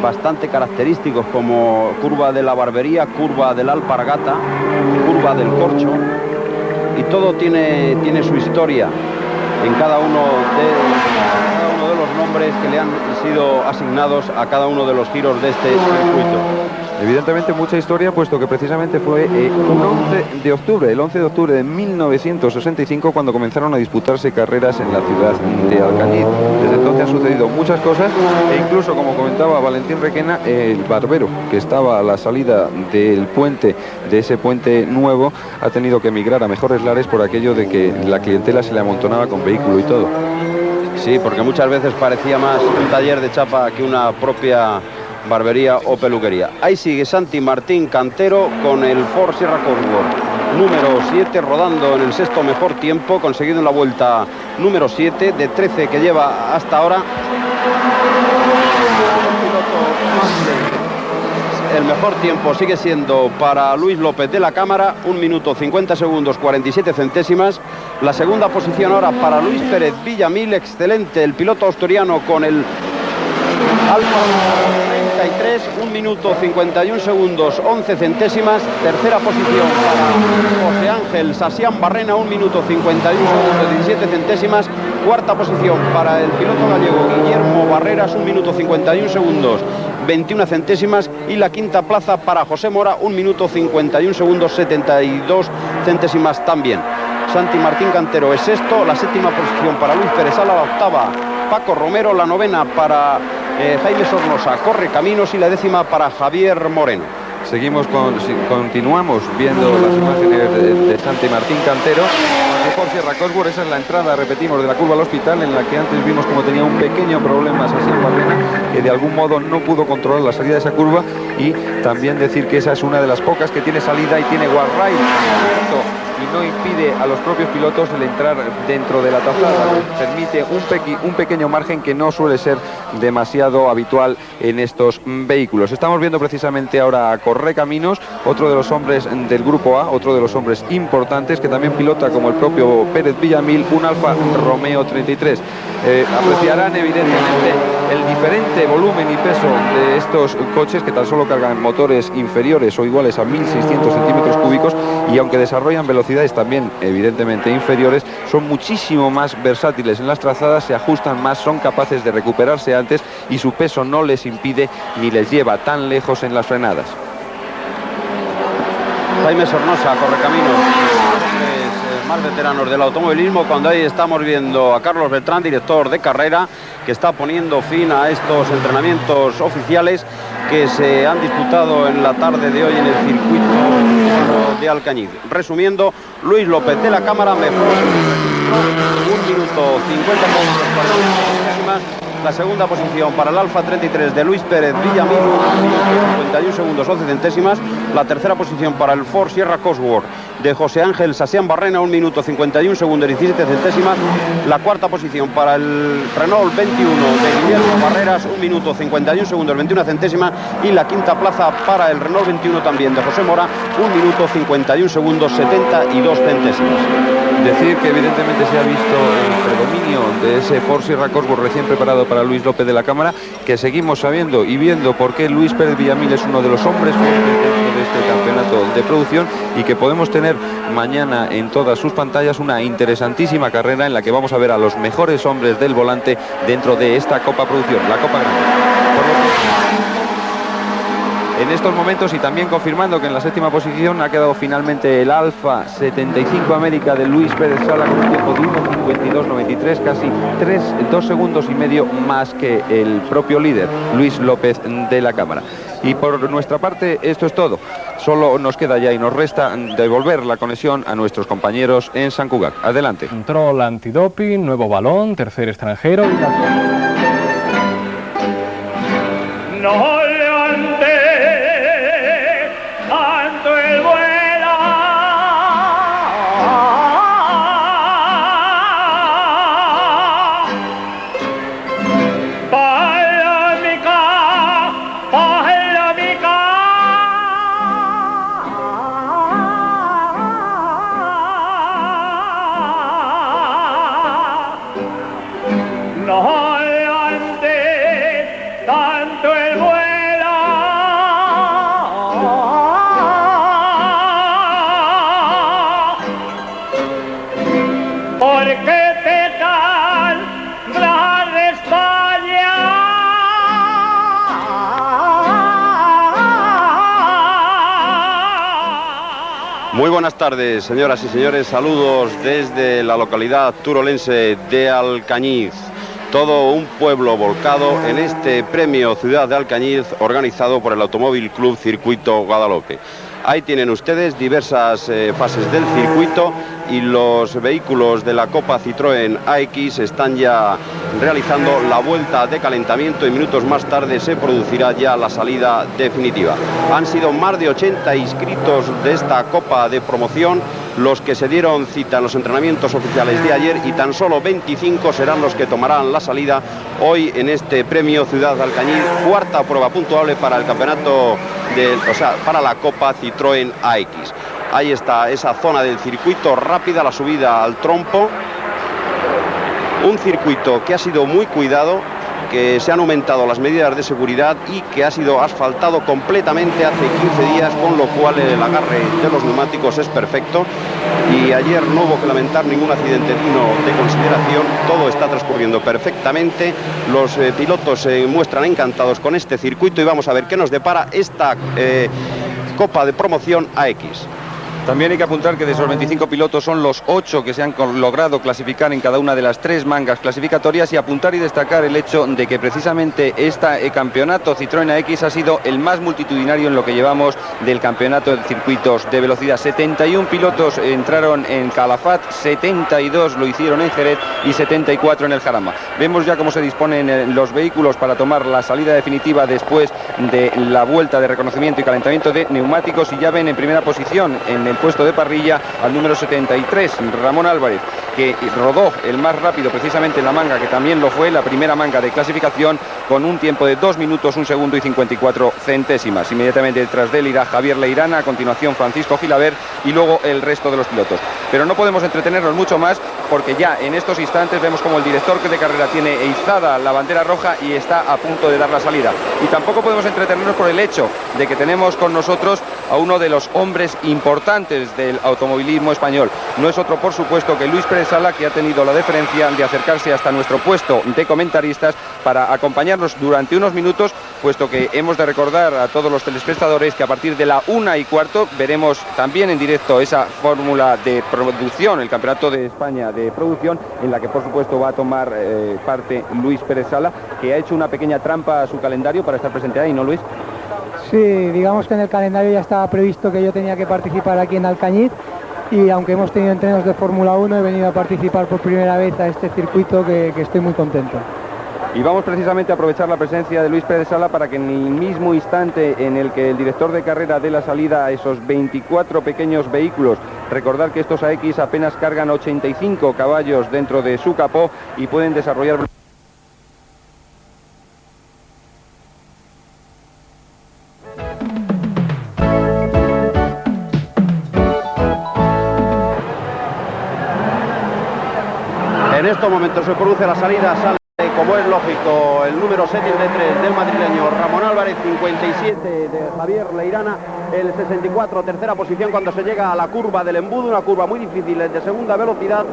bastante característicos, como curva de la barbería, curva de la alpargata, curva del corcho, y todo tiene su historia en cada uno de los nombres que le han sido asignados a cada uno de los giros de este circuito. Evidentemente mucha historia, puesto que precisamente fue el 11 de octubre de 1965 cuando comenzaron a disputarse carreras en la ciudad de Alcañiz. Desde entonces han sucedido muchas cosas e incluso, como comentaba Valentín Requena, el barbero que estaba a la salida del puente, de ese puente nuevo, ha tenido que emigrar a mejores lares por aquello de que la clientela se le amontonaba con vehículo y todo. Sí, porque muchas veces parecía más un taller de chapa que una propia barbería o peluquería. Ahí sigue Santi Martín Cantero con el Ford Sierra Cosworth número 7, rodando en el sexto mejor tiempo, conseguido en la vuelta número 7 de 13 que lleva hasta ahora. El mejor tiempo sigue siendo para Luis López de la Cámara, 1 minuto 50 segundos 47 centésimas. La segunda posición ahora para Luis Pérez Villamil, excelente el piloto asturiano con el Alfa 33, 1 minuto 51 segundos 11 centésimas. Tercera posición para José Ángel Sasián Barrena, 1 minuto 51 segundos 17 centésimas. Cuarta posición para el piloto gallego Guillermo Barreras, 1 minuto 51 segundos 21 centésimas. Y la quinta plaza para José Mora, 1 minuto 51 segundos 72 centésimas también. Santi Martín Cantero es sexto, la séptima posición para Luis Pérez Sala, la octava Paco Romero, la novena para Jaime Sornosa, Corre Caminos, y la décima para Javier Moreno. Continuamos viendo las imágenes de Santi Martín Cantero de por Sierra Cosworth. Esa es la entrada, repetimos, de la curva al hospital, en la que antes vimos como tenía un pequeño problema Sasián Barrena, que de algún modo no pudo controlar la salida de esa curva. Y también decir que esa es una de las pocas que tiene salida y tiene guardrail, y no impide a los propios pilotos el entrar dentro de la trazada. Permite un pequeño margen que no suele ser demasiado habitual en estos vehículos. Estamos viendo precisamente ahora a Corre Caminos, otro de los hombres del grupo A, otro de los hombres importantes, que también pilota como el propio Pérez Villamil un Alfa Romeo 33. Apreciarán evidentemente el diferente volumen y peso de estos coches, que tan solo cargan motores inferiores o iguales a 1.600 centímetros cúbicos, y aunque desarrollan velocidades también evidentemente inferiores, son muchísimo más versátiles en las trazadas, se ajustan más, son capaces de recuperarse antes, y su peso no les impide ni les lleva tan lejos en las frenadas. Jaime Sornosa, Correcaminos, más veteranos del automovilismo, cuando ahí estamos viendo a Carlos Beltrán, director de carrera, que está poniendo fin a estos entrenamientos oficiales que se han disputado en la tarde de hoy en el circuito de Alcañiz. Resumiendo, Luis López de la Cámara, mejor 1 minuto 50 segundos. La segunda posición para el Alfa 33 de Luis Pérez Villamil, 1 minuto 51 segundos 11 centésimas. La tercera posición para el Ford Sierra Cosworth de José Ángel Sasián Barrena, 1 minuto 51 segundos 17 centésimas. La cuarta posición para el Renault 21 de Guillermo Barreras, 1 minuto 51 segundos 21 centésimas. Y la quinta plaza para el Renault 21 también de José Mora, 1 minuto 51 segundos 72 centésimas. Decir que evidentemente se ha visto el predominio de ese Ford Sierra Cosworth recién preparado para Luis López de la Cámara, que seguimos sabiendo y viendo por qué Luis Pérez Villamil es uno de los hombres fuertes dentro de este campeonato de producción, y que podemos tener mañana en todas sus pantallas una interesantísima carrera en la que vamos a ver a los mejores hombres del volante dentro de esta Copa Producción, la Copa Grande. En estos momentos, y también confirmando que en la séptima posición ha quedado finalmente el Alfa 75 América de Luis Pérez Sala, con un tiempo de 1:52.93, casi 2 segundos y medio más que el propio líder, Luis López de la Cámara. Y por nuestra parte esto es todo. Solo nos queda ya y nos resta devolver la conexión a nuestros compañeros en San Cugat. Adelante. Control antidoping, nuevo balón, tercer extranjero y no levante tanto el vuelo, palómica, palómica, no levante tanto el vuelo. Porque te dan grande España. Muy buenas tardes, señoras y señores. Saludos desde la localidad turolense de Alcañiz. Todo un pueblo volcado en este premio Ciudad de Alcañiz, organizado por el Automóvil Club Circuito Guadalope. Ahí tienen ustedes diversas fases del circuito, y los vehículos de la Copa Citroën AX están ya realizando la vuelta de calentamiento, y minutos más tarde se producirá ya la salida definitiva. Han sido más de 80 inscritos de esta Copa de Promoción los que se dieron cita en los entrenamientos oficiales de ayer, y tan solo 25 serán los que tomarán la salida hoy en este premio Ciudad de Alcañiz, cuarta prueba puntuable para el campeonato para la Copa Citroën AX. Ahí está esa zona del circuito rápida, la subida al trompo. Un circuito que ha sido muy cuidado, que se han aumentado las medidas de seguridad y que ha sido asfaltado completamente hace 15 días, con lo cual el agarre de los neumáticos es perfecto, y ayer no hubo que lamentar ningún accidente digno de consideración. Todo está transcurriendo perfectamente, los pilotos se muestran encantados con este circuito y vamos a ver qué nos depara esta Copa de Promoción AX. También hay que apuntar que de esos 25 pilotos son los 8 que se han logrado clasificar en cada una de las 3 mangas clasificatorias, y apuntar y destacar el hecho de que precisamente este campeonato Citroën AX ha sido el más multitudinario en lo que llevamos del campeonato de circuitos de velocidad. 71 pilotos entraron en Calafat, 72 lo hicieron en Jerez y 74 en el Jarama. Vemos ya cómo se disponen los vehículos para tomar la salida definitiva después de la vuelta de reconocimiento y calentamiento de neumáticos, y ya ven en primera posición en el puesto de parrilla al número 73, Ramón Álvarez, que rodó el más rápido precisamente en la manga, que también lo fue la primera manga de clasificación, con un tiempo de 2 minutos, 1 segundo y 54 centésimas. Inmediatamente detrás de él irá Javier Leirana, a continuación Francisco Gilabert y luego el resto de los pilotos. Pero no podemos entretenernos mucho más, porque ya en estos instantes vemos como el director de carrera tiene izada la bandera roja y está a punto de dar la salida. Y tampoco podemos entretenernos por el hecho de que tenemos con nosotros a uno de los hombres importantes del automovilismo español. No es otro, por supuesto, que Luis Pérez Sala, que ha tenido la deferencia de acercarse hasta nuestro puesto de comentaristas para acompañarnos durante unos minutos, puesto que hemos de recordar a todos los telespectadores que a partir de la 1:15 veremos también en directo esa fórmula de producción, el Campeonato de España de producción, en la que por supuesto va a tomar parte Luis Pérez Sala, que ha hecho una pequeña trampa a su calendario para estar presente ahí, ¿no, Luis? Sí, digamos que en el calendario ya estaba previsto que yo tenía que participar aquí en Alcañiz, y aunque hemos tenido entrenos de Fórmula 1, he venido a participar por primera vez a este circuito que estoy muy contento. Y vamos precisamente a aprovechar la presencia de Luis Pérez Sala para que en el mismo instante en el que el director de carrera dé la salida a esos 24 pequeños vehículos, recordar que estos AX apenas cargan 85 caballos dentro de su capó y pueden desarrollar... En estos momentos se produce la salida, sale, como es lógico, el número 73 del madrileño Ramón Álvarez, 57 de Javier Leirana, el 64, tercera posición cuando se llega a la curva del embudo, una curva muy difícil de segunda velocidad,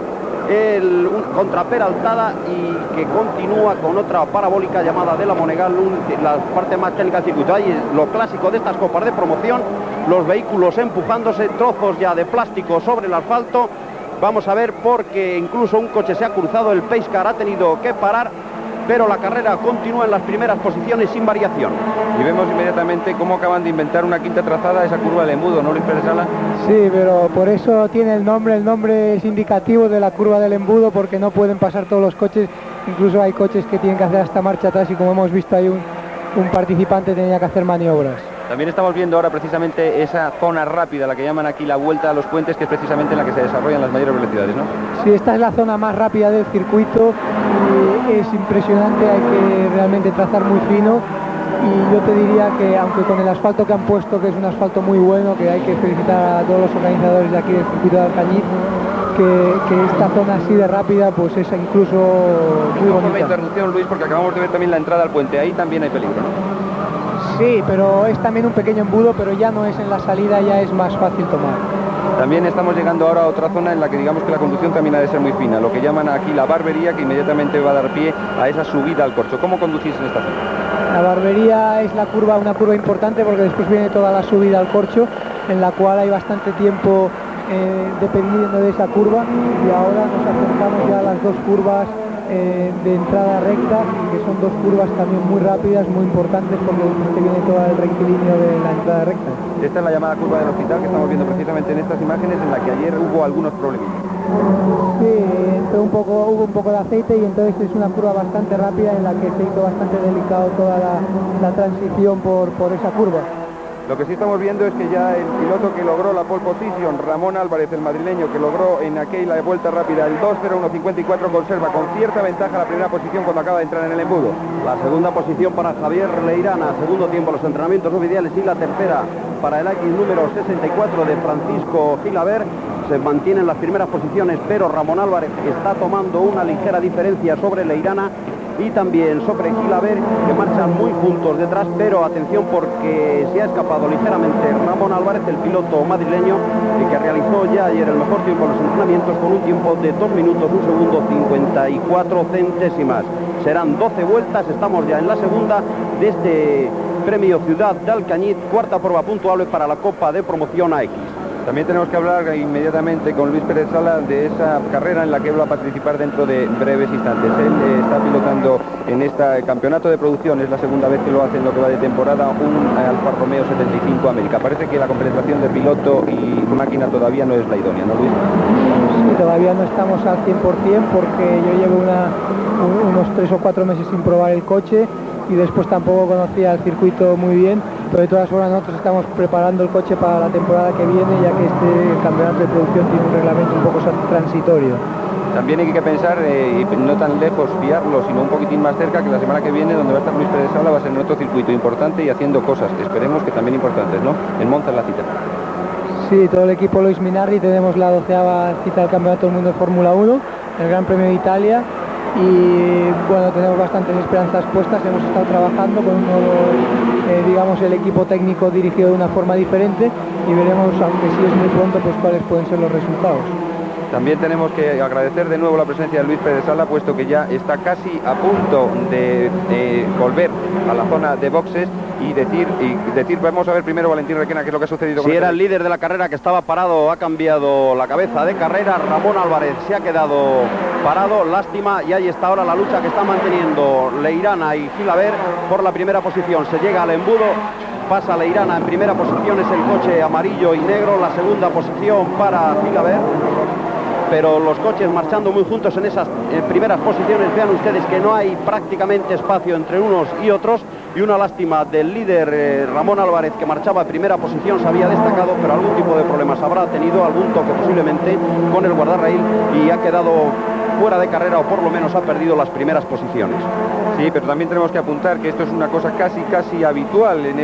contraperaltada, y que continúa con otra parabólica llamada de la Monegal, la parte más técnica del circuito. Ahí es lo clásico de estas copas de promoción, los vehículos empujándose, trozos ya de plástico sobre el asfalto. Vamos a ver, porque incluso un coche se ha cruzado, el Pacecar ha tenido que parar, pero la carrera continúa en las primeras posiciones sin variación. Y vemos inmediatamente cómo acaban de inventar una quinta trazada, esa curva del embudo, ¿no, Luis Pérez Sala? Sí, pero por eso tiene el nombre es indicativo de la curva del embudo, porque no pueden pasar todos los coches, incluso hay coches que tienen que hacer hasta marcha atrás, y como hemos visto hay un participante tenía que hacer maniobras. También estamos viendo ahora precisamente esa zona rápida, la que llaman aquí la vuelta a los puentes, que es precisamente en la que se desarrollan las mayores velocidades, ¿no? Sí, esta es la zona más rápida del circuito y es impresionante, hay que realmente trazar muy fino, y yo te diría que aunque con el asfalto que han puesto, que es un asfalto muy bueno, que hay que felicitar a todos los organizadores de aquí del circuito de Alcañiz, que esta zona así de rápida pues es incluso muy bonita. Una interrupción, Luis, porque acabamos de ver también la entrada al puente, ahí también hay peligro, ¿no? Sí, pero es también un pequeño embudo, pero ya no es en la salida, ya es más fácil tomar. También estamos llegando ahora a otra zona en la que digamos que la conducción también ha de ser muy fina, lo que llaman aquí la barbería, que inmediatamente va a dar pie a esa subida al corcho. ¿Cómo conducís en esta zona? La barbería es una curva importante, porque después viene toda la subida al corcho, en la cual hay bastante tiempo dependiendo de esa curva, y ahora nos acercamos ya a las dos curvas de entrada recta, que son dos curvas también muy rápidas, muy importantes, porque después viene todo el rectilíneo de la entrada recta. Esta es la llamada curva del hospital que estamos viendo precisamente en estas imágenes, en la que ayer hubo algunos problemas. Sí, hubo un poco de aceite, y entonces es una curva bastante rápida en la que se hizo bastante delicado toda la transición por esa curva. Lo que sí estamos viendo es que ya el piloto que logró la pole position, Ramón Álvarez, el madrileño, que logró en aquella vuelta rápida el 2:01:54, conserva con cierta ventaja la primera posición cuando acaba de entrar en el embudo. La segunda posición para Javier Leirana, segundo tiempo los entrenamientos oficiales, y la tercera para el X número 64 de Francisco Gilabert. Se mantienen las primeras posiciones, pero Ramón Álvarez está tomando una ligera diferencia sobre Leirana, y también sobre Gilaber, que marchan muy juntos detrás, pero atención porque se ha escapado ligeramente Ramón Álvarez, el piloto madrileño, que realizó ya ayer el mejor tiempo en los entrenamientos con un tiempo de 2 minutos, 1 segundo 54 centésimas. Serán 12 vueltas, estamos ya en la segunda de este premio Ciudad de Alcañiz, cuarta prueba puntuable para la Copa de Promoción AX. También tenemos que hablar inmediatamente con Luis Pérez Sala de esa carrera en la que él va a participar dentro de breves instantes. Él está pilotando en este campeonato de producción, es la segunda vez que lo hace en lo que va de temporada, un Alfa Romeo 75 América. Parece que la compenetración de piloto y máquina todavía no es la idónea, ¿no, Luis? Sí, todavía no estamos al 100% porque yo llevo unos 3 o 4 meses sin probar el coche y después tampoco conocía el circuito muy bien, pero de todas formas nosotros estamos preparando el coche para la temporada que viene, ya que este campeonato de producción tiene un reglamento un poco transitorio. También hay que pensar, no tan lejos fiarlo, sino un poquitín más cerca, que la semana que viene, donde va a estar Luis Pérez Sala, va a ser en otro circuito importante y haciendo cosas, esperemos que también importantes, ¿no? En Monza en la cita. Sí, todo el equipo Luis Minardi, tenemos la 12ª cita del Campeonato del Mundo de Fórmula 1, el Gran Premio de Italia, y bueno, tenemos bastantes esperanzas puestas. Hemos estado trabajando con un nuevo, digamos, el equipo técnico dirigido de una forma diferente, y veremos, aunque sí es muy pronto, pues cuáles pueden ser los resultados. También tenemos que agradecer de nuevo la presencia de Luis Pérez Sala, puesto que ya está casi a punto de volver a la zona de boxes y decir, vamos a ver primero, Valentín Requena, qué es lo que ha sucedido. Si era el líder de la carrera que estaba parado, ha cambiado la cabeza de carrera. Ramón Álvarez se ha quedado parado, lástima, y ahí está ahora la lucha que está manteniendo Leirana y Gilaber por la primera posición. Se llega al embudo, pasa Leirana en primera posición, es el coche amarillo y negro, la segunda posición para Gilaber, pero los coches marchando muy juntos en esas primeras posiciones. Vean ustedes que no hay prácticamente espacio entre unos y otros, y una lástima del líder Ramón Álvarez, que marchaba en primera posición, se había destacado, pero algún tipo de problemas habrá tenido, algún toque posiblemente con el guardarraíl, y ha quedado fuera de carrera, o por lo menos ha perdido las primeras posiciones. Sí, pero también tenemos que apuntar que esto es una cosa casi habitual en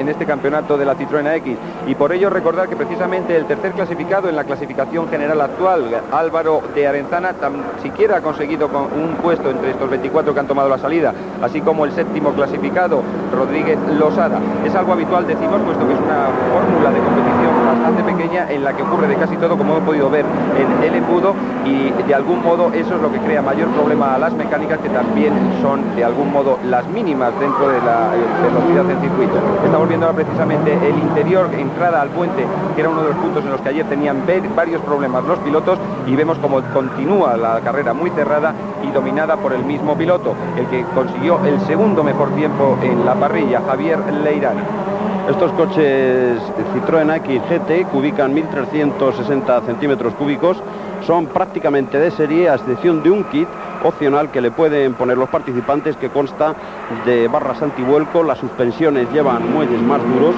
este campeonato de la Citroën AX, y por ello recordar que precisamente el tercer clasificado en la clasificación general actual, Álvaro de Arenzana, tan siquiera ha conseguido con un puesto entre estos 24 que han tomado la salida, así como el séptimo clasificado, Rodríguez Losada. Es algo habitual, decimos, puesto que es una fórmula de competición bastante pequeña en la que ocurre de casi todo, como hemos podido ver en el embudo, y de algún modo eso es lo que crea mayor problema a las mecánicas, que también son de algún modo las mínimas dentro de la velocidad del circuito. Estamos viendo ahora precisamente el interior, entrada al puente, que era uno de los puntos en los que ayer tenían varios problemas los pilotos, y vemos como continúa la carrera muy cerrada y dominada por el mismo piloto, el que consiguió el segundo mejor tiempo en la parrilla, Javier Leirana. Estos coches Citroën AX GT, que ubican 1.360 centímetros cúbicos, son prácticamente de serie, a excepción de un kit opcional que le pueden poner los participantes, que consta de barras antivuelco. Las suspensiones llevan muelles más duros,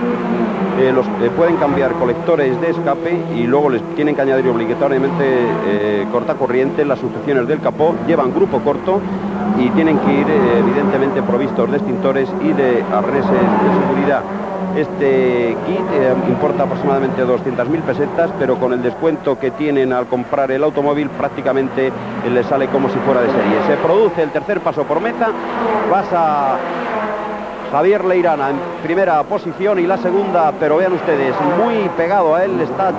pueden cambiar colectores de escape, y luego les tienen que añadir obligatoriamente cortacorriente. Las sujeciones del capó llevan grupo corto y tienen que ir evidentemente provistos de extintores y de arneses de seguridad. Este kit importa aproximadamente 200.000 pesetas, pero con el descuento que tienen al comprar el automóvil prácticamente les sale como si fuera de serie. Se produce el tercer paso por meta, pasa Javier Leirana en primera posición, y la segunda, pero vean ustedes, muy pegado a él, está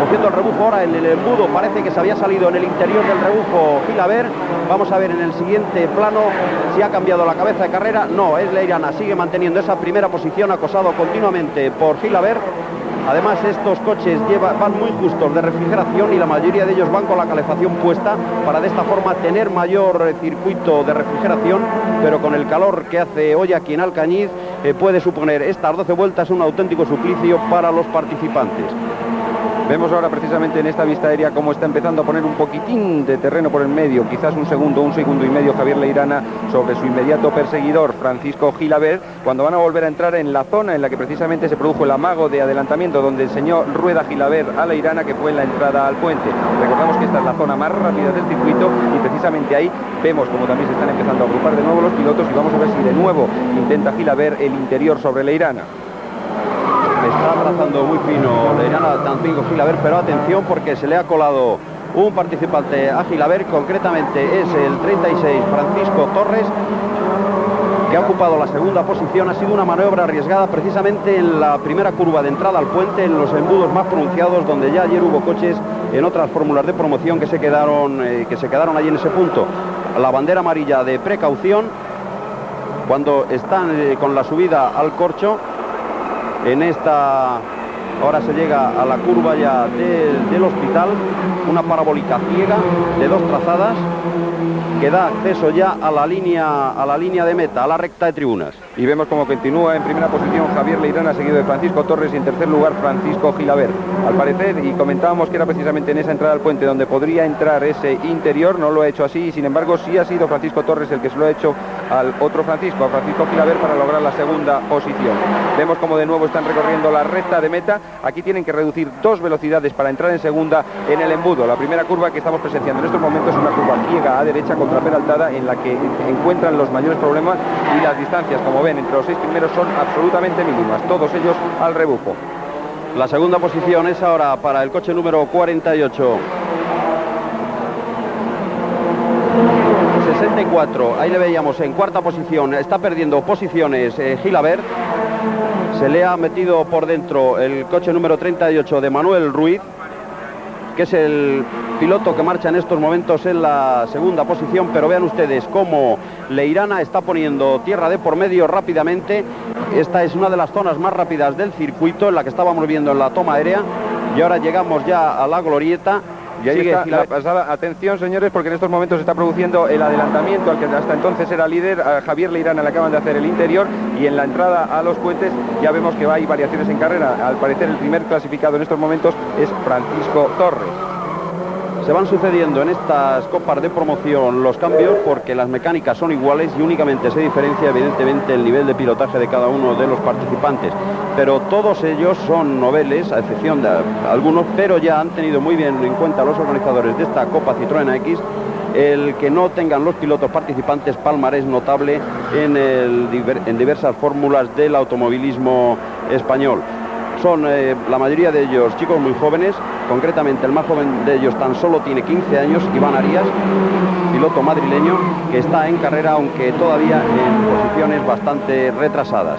cogiendo el rebufo ahora en el embudo. Parece que se había salido en el interior del rebufo Gilaber. Vamos a ver en el siguiente plano si ha cambiado la cabeza de carrera. No, es Leirana, sigue manteniendo esa primera posición, acosado continuamente por Gilaber. Además, estos coches van muy justos de refrigeración, y la mayoría de ellos van con la calefacción puesta para de esta forma tener mayor circuito de refrigeración, pero con el calor que hace hoy aquí en Alcañiz puede suponer estas 12 vueltas un auténtico suplicio para los participantes. Vemos ahora precisamente en esta vista aérea cómo está empezando a poner un poquitín de terreno por el medio, quizás un segundo y medio, Javier Leirana sobre su inmediato perseguidor, Francisco Gilaber, cuando van a volver a entrar en la zona en la que precisamente se produjo el amago de adelantamiento, donde enseñó rueda Gilaber a Leirana, que fue en la entrada al puente. Recordamos que esta es la zona más rápida del circuito, y precisamente ahí vemos como también se están empezando a agrupar de nuevo los pilotos, y vamos a ver si de nuevo intenta Gilaber el interior sobre Leirana. Está trazando muy fino Leirana, también Gilaber, pero atención porque se le ha colado un participante a Gilaber, concretamente es el 36 Francisco Torres, que ha ocupado la segunda posición. Ha sido una maniobra arriesgada precisamente en la primera curva de entrada al puente, en los embudos más pronunciados, donde ya ayer hubo coches en otras fórmulas de promoción que se quedaron allí en ese punto. La bandera amarilla de precaución cuando están con la subida al corcho. En esta, ahora se llega a la curva ya del hospital, una parabólica ciega de 2 trazadas que da acceso ya a la línea de meta, a la recta de tribunas. Y vemos como continúa en primera posición Javier Leirana, seguido de Francisco Torres, y en tercer lugar Francisco Gilaber. Al parecer, y comentábamos que era precisamente en esa entrada al puente donde podría entrar ese interior, no lo ha hecho así, y sin embargo sí ha sido Francisco Torres el que se lo ha hecho al otro Francisco, a Francisco Gilaber, para lograr la segunda posición. Vemos como de nuevo están recorriendo la recta de meta. Aquí tienen que reducir 2 velocidades para entrar en segunda en el embudo. La primera curva que estamos presenciando en estos momentos es una curva ciega a derecha contraperaltada, en la que encuentran los mayores problemas, y las distancias, como ven, entre los 6 primeros son absolutamente mínimas, todos ellos al rebufo. La segunda posición es ahora para el coche número 48. 64, ahí le veíamos en cuarta posición, está perdiendo posiciones Gilaber. Se le ha metido por dentro el coche número 38 de Manuel Ruiz, que es el piloto que marcha en estos momentos en la segunda posición, pero vean ustedes cómo Leirana está poniendo tierra de por medio rápidamente. Esta es una de las zonas más rápidas del circuito, en la que estábamos viendo en la toma aérea, y ahora llegamos ya a la glorieta. Y ahí está la pasada. Atención, señores, porque en estos momentos se está produciendo el adelantamiento al que hasta entonces era líder. A Javier Leirana le acaban de hacer el interior, y en la entrada a los puentes ya vemos que hay variaciones en carrera. Al parecer el primer clasificado en estos momentos es Francisco Torres. Se van sucediendo en estas copas de promoción los cambios, porque las mecánicas son iguales y únicamente se diferencia evidentemente el nivel de pilotaje de cada uno de los participantes, pero todos ellos son noveles, a excepción de algunos, pero ya han tenido muy bien en cuenta los organizadores de esta Copa Citroën X el que no tengan los pilotos participantes palmarés notable en diversas fórmulas del automovilismo español. Son la mayoría de ellos chicos muy jóvenes, concretamente el más joven de ellos tan solo tiene 15 años, Iván Arias, piloto madrileño, que está en carrera, aunque todavía en posiciones bastante retrasadas.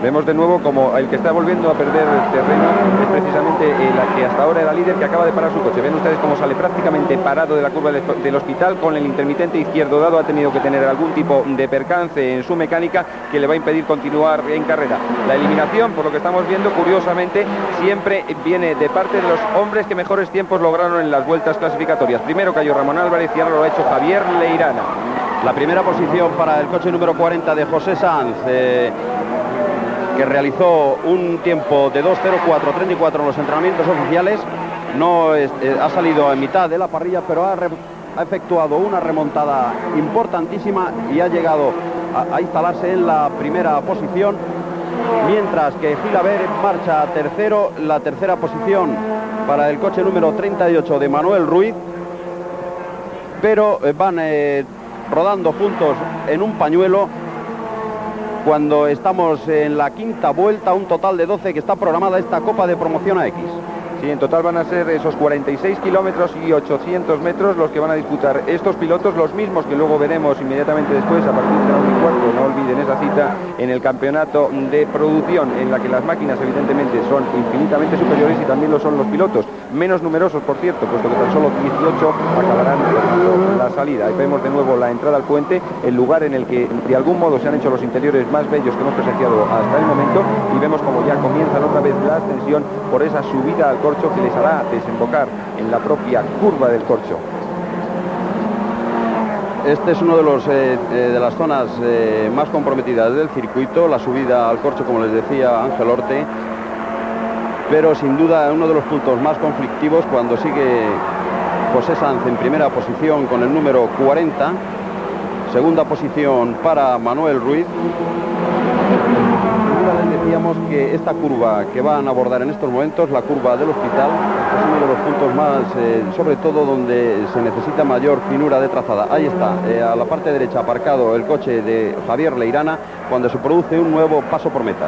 Vemos de nuevo como el que está volviendo a perder el terreno es precisamente el que hasta ahora era líder, que acaba de parar su coche. Ven ustedes cómo sale prácticamente parado de la curva del hospital, con el intermitente izquierdo dado. Ha tenido que tener algún tipo de percance en su mecánica que le va a impedir continuar en carrera. La eliminación, por lo que estamos viendo, curiosamente, siempre viene de parte de los hombres que mejores tiempos lograron en las vueltas clasificatorias. Primero cayó Ramón Álvarez y ahora lo ha hecho Javier Leirana. La primera posición para el coche número 40 de José Sanz, que realizó un tiempo de 2:04:34 en los entrenamientos oficiales. No ha salido en mitad de la parrilla, pero ha efectuado una remontada importantísima y ha llegado a instalarse en la primera posición, mientras que Gilaber marcha tercero. La tercera posición para el coche número 38 de Manuel Ruiz, pero van rodando juntos en un pañuelo cuando estamos en la quinta vuelta, un total de 12 que está programada esta Copa de Promoción AX. Sí, en total van a ser esos 46 kilómetros y 800 metros los que van a disputar estos pilotos, los mismos que luego veremos inmediatamente después, a partir de la 1:15, no olviden esa cita, en el campeonato de producción, en la que las máquinas evidentemente son infinitamente superiores y también lo son los pilotos, menos numerosos por cierto, puesto que tan solo 18 acabarán la salida. Ahí vemos de nuevo la entrada al puente, el lugar en el que de algún modo se han hecho los interiores más bellos que hemos presenciado hasta el momento, y vemos como ya comienzan otra vez la ascensión por esa subida al corcho que les hará desembocar en la propia curva del corcho. Este es uno de las zonas más comprometidas del circuito, la subida al corcho, como les decía Ángel Orte, pero sin duda uno de los puntos más conflictivos cuando sigue José Sanz en primera posición con el número 40, segunda posición para Manuel Ruiz. Decíamos que esta curva que van a abordar en estos momentos, la curva del hospital, es uno de los puntos más, sobre todo donde se necesita mayor finura de trazada. Ahí está, a la parte derecha aparcado el coche de Javier Leirana, cuando se produce un nuevo paso por meta.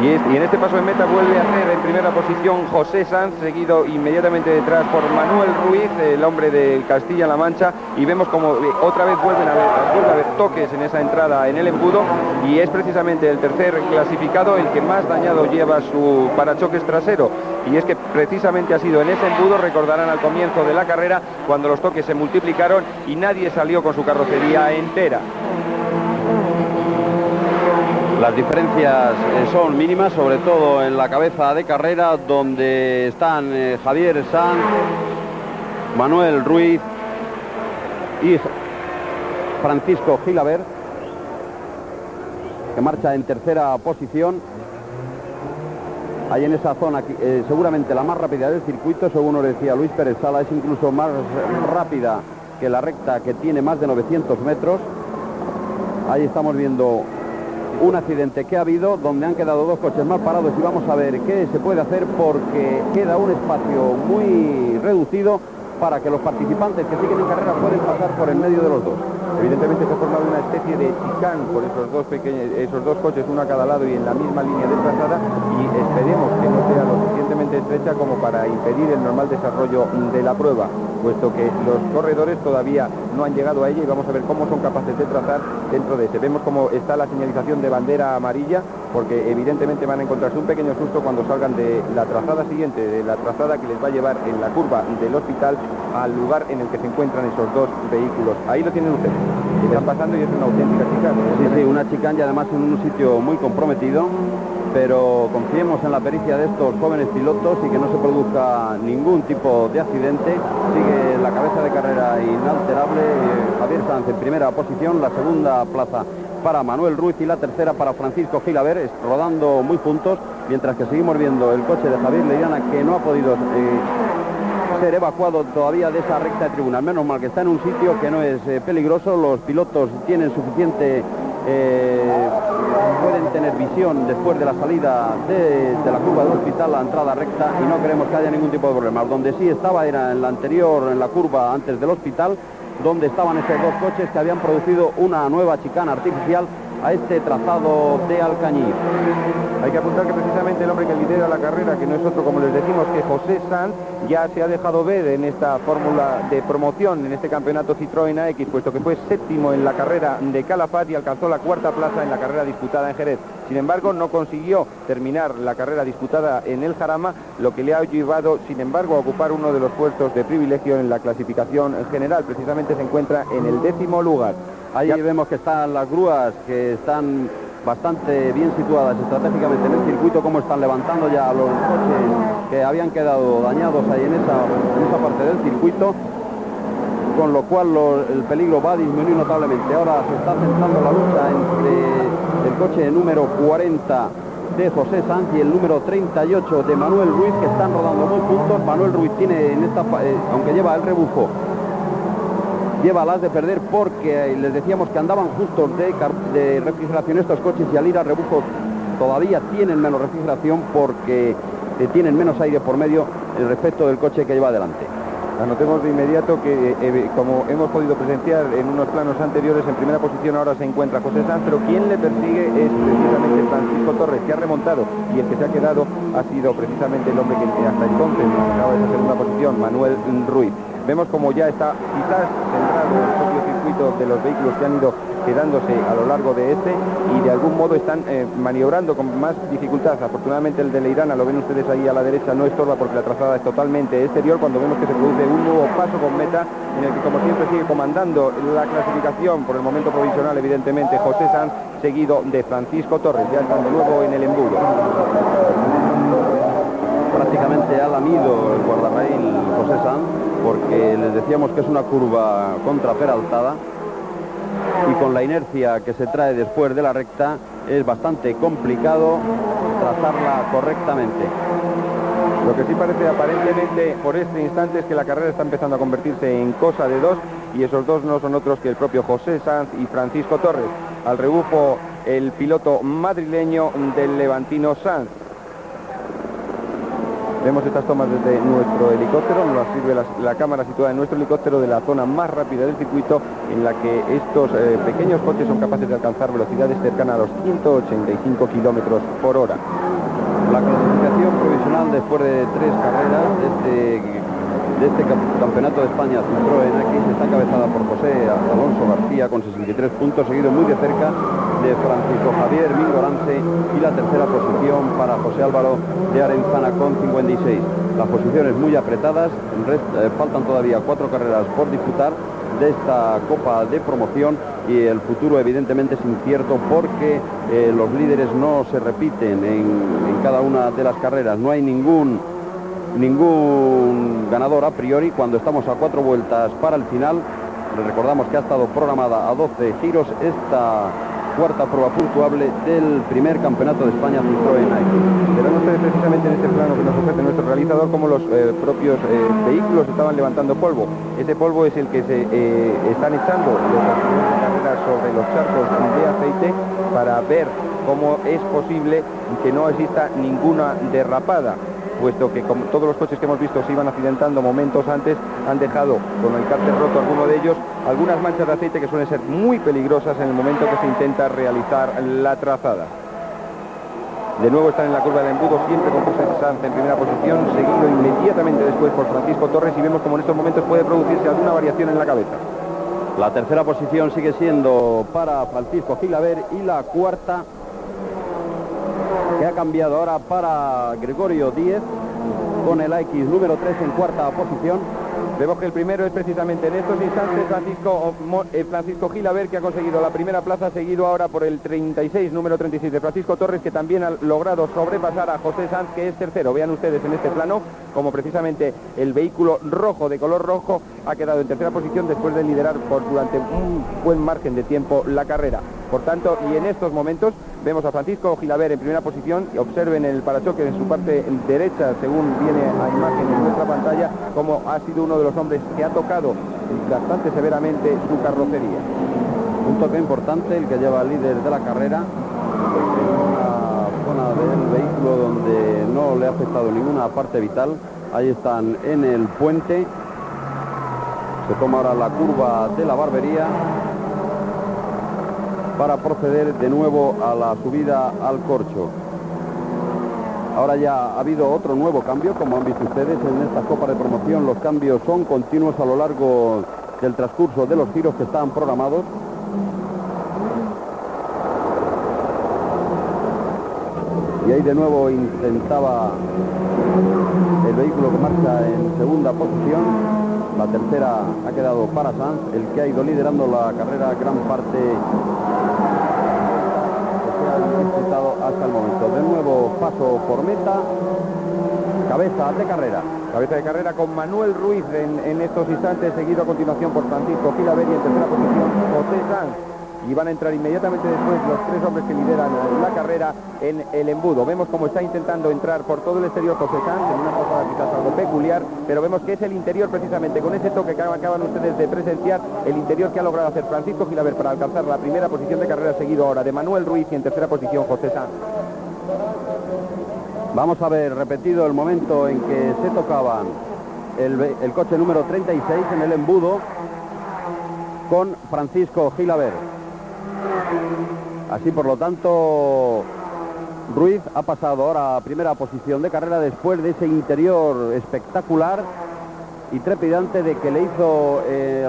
Y en este paso de meta vuelve a hacer en primera posición José Sanz, seguido inmediatamente detrás por Manuel Ruiz, el hombre de Castilla-La Mancha, y vemos como otra vez vuelve a haber toques en esa entrada en el embudo, y es precisamente el tercer clasificado el que más dañado lleva su parachoques trasero. Y es que precisamente ha sido en ese embudo, recordarán al comienzo de la carrera, cuando los toques se multiplicaron y nadie salió con su carrocería entera. Las diferencias son mínimas, sobre todo en la cabeza de carrera, donde están Javier Sanz, Manuel Ruiz y Francisco Gilabert, que marcha en tercera posición. Ahí en esa zona, seguramente la más rápida del circuito, según nos decía Luis Pérez Sala, es incluso más rápida que la recta, que tiene más de 900 metros. Ahí estamos viendo un accidente que ha habido, donde han quedado dos coches mal parados, y vamos a ver qué se puede hacer, porque queda un espacio muy reducido para que los participantes que siguen en carrera pueden pasar por el medio de los dos. Evidentemente se ha formado una especie de chicán por esos dos coches, uno a cada lado y en la misma línea de trazada, y esperemos que no sea lo suficientemente estrecha como para impedir el normal desarrollo de la prueba, puesto que los corredores todavía no han llegado a ella, y vamos a ver cómo son capaces de trazar dentro de ese. Vemos cómo está la señalización de bandera amarilla, porque evidentemente van a encontrarse un pequeño susto cuando salgan de la trazada siguiente, de la trazada que les va a llevar en la curva del hospital al lugar en el que se encuentran esos dos vehículos. Ahí lo tienen ustedes. Están pasando y es una auténtica chicana. Sí, una chicana, y además en un sitio muy comprometido, pero confiemos en la pericia de estos jóvenes pilotos y que no se produzca ningún tipo de accidente. Sigue la cabeza de carrera inalterable Javier Sanz en primera posición, la segunda plaza para Manuel Ruiz y la tercera para Francisco Gilabert, rodando muy juntos, mientras que seguimos viendo el coche de Javier Leirana, que no ha podido ser evacuado todavía de esa recta de tribuna. Menos mal que está en un sitio que no es peligroso, los pilotos tienen suficiente, pueden tener visión después de la salida de la curva del hospital, la entrada recta, y no queremos que haya ningún tipo de problema. Donde sí estaba era en la anterior, en la curva antes del hospital, donde estaban esos dos coches que habían producido una nueva chicana artificial a este trazado de Alcañiz. Hay que apuntar que precisamente el hombre que lidera la carrera, que no es otro, como les decimos, que José Sanz, ya se ha dejado ver en esta fórmula de promoción, en este campeonato Citroën AX, puesto que fue séptimo en la carrera de Calafat y alcanzó la cuarta plaza en la carrera disputada en Jerez. Sin embargo, no consiguió terminar la carrera disputada en el Jarama, lo que le ha llevado, sin embargo, a ocupar uno de los puestos de privilegio en la clasificación general. Precisamente se encuentra en el 10º lugar. Ahí vemos que están las grúas, que están bastante bien situadas estratégicamente en el circuito, como están levantando ya los coches que habían quedado dañados ahí en esa parte del circuito, con lo cual el peligro va a disminuir notablemente. Ahora se está centrando la lucha entre el coche número 40 de José Sanz y el número 38 de Manuel Ruiz, que están rodando muy juntos. Manuel Ruiz tiene en esta, aunque lleva el rebufo, lleva las de perder, porque les decíamos que andaban justos de refrigeración estos coches, y al ir a rebufo todavía tienen menos refrigeración porque tienen menos aire por medio respecto del coche que lleva adelante. Anotemos de inmediato que, como hemos podido presenciar en unos planos anteriores, en primera posición ahora se encuentra José Sanz, pero quien le persigue es precisamente Francisco Torres, que ha remontado, y el que se ha quedado ha sido precisamente el hombre que hasta entonces manejaba esa segunda posición, Manuel Ruiz. Vemos como ya está quizás centrado el propio circuito de los vehículos que han ido quedándose a lo largo de y de algún modo están maniobrando con más dificultad. Afortunadamente el de Leirana, lo ven ustedes ahí a la derecha, no estorba porque la trazada es totalmente exterior, cuando vemos que se produce un nuevo paso con meta, en el que como siempre sigue comandando la clasificación, por el momento provisional evidentemente, José Sanz, seguido de Francisco Torres. Ya están de nuevo en el embudo. Prácticamente ha lamido el guardarraíl José Sanz, porque les decíamos que es una curva contraperaltada, y con la inercia que se trae después de la recta es bastante complicado trazarla correctamente. Lo que sí parece aparentemente por este instante es que la carrera está empezando a convertirse en cosa de dos, y esos dos no son otros que el propio José Sanz y Francisco Torres. Al rebufo el piloto madrileño del levantino Sanz. Vemos estas tomas desde nuestro helicóptero, nos las sirve la cámara situada en nuestro helicóptero de la zona más rápida del circuito, en la que estos pequeños coches son capaces de alcanzar velocidades cercanas a los 185 kilómetros por hora. La clasificación provisional después de 3 carreras de este campeonato de España Citroën X está encabezada por José Alonso García con 63 puntos, seguido muy de cerca de Francisco Javier Mingorance, y la tercera posición para José Álvaro de Arenzana con 56. Las posiciones muy apretadas, faltan todavía 4 carreras por disputar de esta Copa de Promoción, y el futuro evidentemente es incierto porque los líderes no se repiten en cada una de las carreras. No hay ningún ganador a priori cuando estamos a 4 vueltas para el final. Les recordamos que ha estado programada a 12 giros esta cuarta prueba puntuable del primer campeonato de España Citroën X. Verán ustedes precisamente en este plano que nos ofrece nuestro realizador cómo los propios vehículos estaban levantando polvo. Ese polvo es el que se están echando los accidentes de carreras sobre los charcos de aceite para ver cómo es posible que no exista ninguna derrapada, puesto que como todos los coches que hemos visto se iban accidentando momentos antes, han dejado con el cárter roto alguno de ellos algunas manchas de aceite que suelen ser muy peligrosas en el momento que se intenta realizar la trazada. De nuevo están en la curva del embudo, siempre con José Sanz en primera posición, seguido inmediatamente después por Francisco Torres, y vemos como en estos momentos puede producirse alguna variación en la cabeza. La tercera posición sigue siendo para Francisco Gilaver, y la cuarta, que ha cambiado ahora, para Gregorio Díez con el AX número 3 en cuarta posición. Vemos que el primero es precisamente en estos instantes Francisco Gilaver, que ha conseguido la primera plaza, seguido ahora por el 36, número 36 de Francisco Torres, que también ha logrado sobrepasar a José Sanz, que es tercero. Vean ustedes en este plano como precisamente el vehículo rojo, de color rojo, ha quedado en tercera posición después de liderar durante un buen margen de tiempo la carrera. Por tanto, y en estos momentos vemos a Francisco Gilaver en primera posición, y observen el parachoques en su parte derecha, según viene a imagen en nuestra pantalla, como ha sido uno de los hombres que ha tocado bastante severamente su carrocería. Un toque importante el que lleva al líder de la carrera, en una zona del vehículo donde no le ha afectado ninguna parte vital. Ahí están en el puente. Se toma ahora la curva de la Barbería para proceder de nuevo a la subida al corcho. Ahora ya ha habido otro nuevo cambio, como han visto ustedes en esta Copa de Promoción. Los cambios son continuos a lo largo del transcurso de los giros que están programados. Y ahí de nuevo intentaba el vehículo que marcha en segunda posición. La tercera ha quedado para Sanz, el que ha ido liderando la carrera gran parte hasta el momento. De nuevo paso por meta, cabeza de carrera. Cabeza de carrera con Manuel Ruiz en estos instantes, seguido a continuación por Francisco Gilaver, y en tercera posición José Sanz. Y van a entrar inmediatamente después los 3 hombres que lideran la carrera en el embudo. Vemos cómo está intentando entrar por todo el exterior José Sanz, en una pasada quizás algo peculiar, pero vemos que es el interior precisamente, con ese toque que acaban ustedes de presenciar, el interior que ha logrado hacer Francisco Gilaver para alcanzar la primera posición de carrera, seguido ahora de Manuel Ruiz, y en tercera posición José Sanz. Vamos a ver repetido el momento en que se tocaban el coche número 36 en el embudo con Francisco Gilaver. Así, por lo tanto, Ruiz ha pasado ahora a primera posición de carrera después de ese interior espectacular y trepidante de que le hizo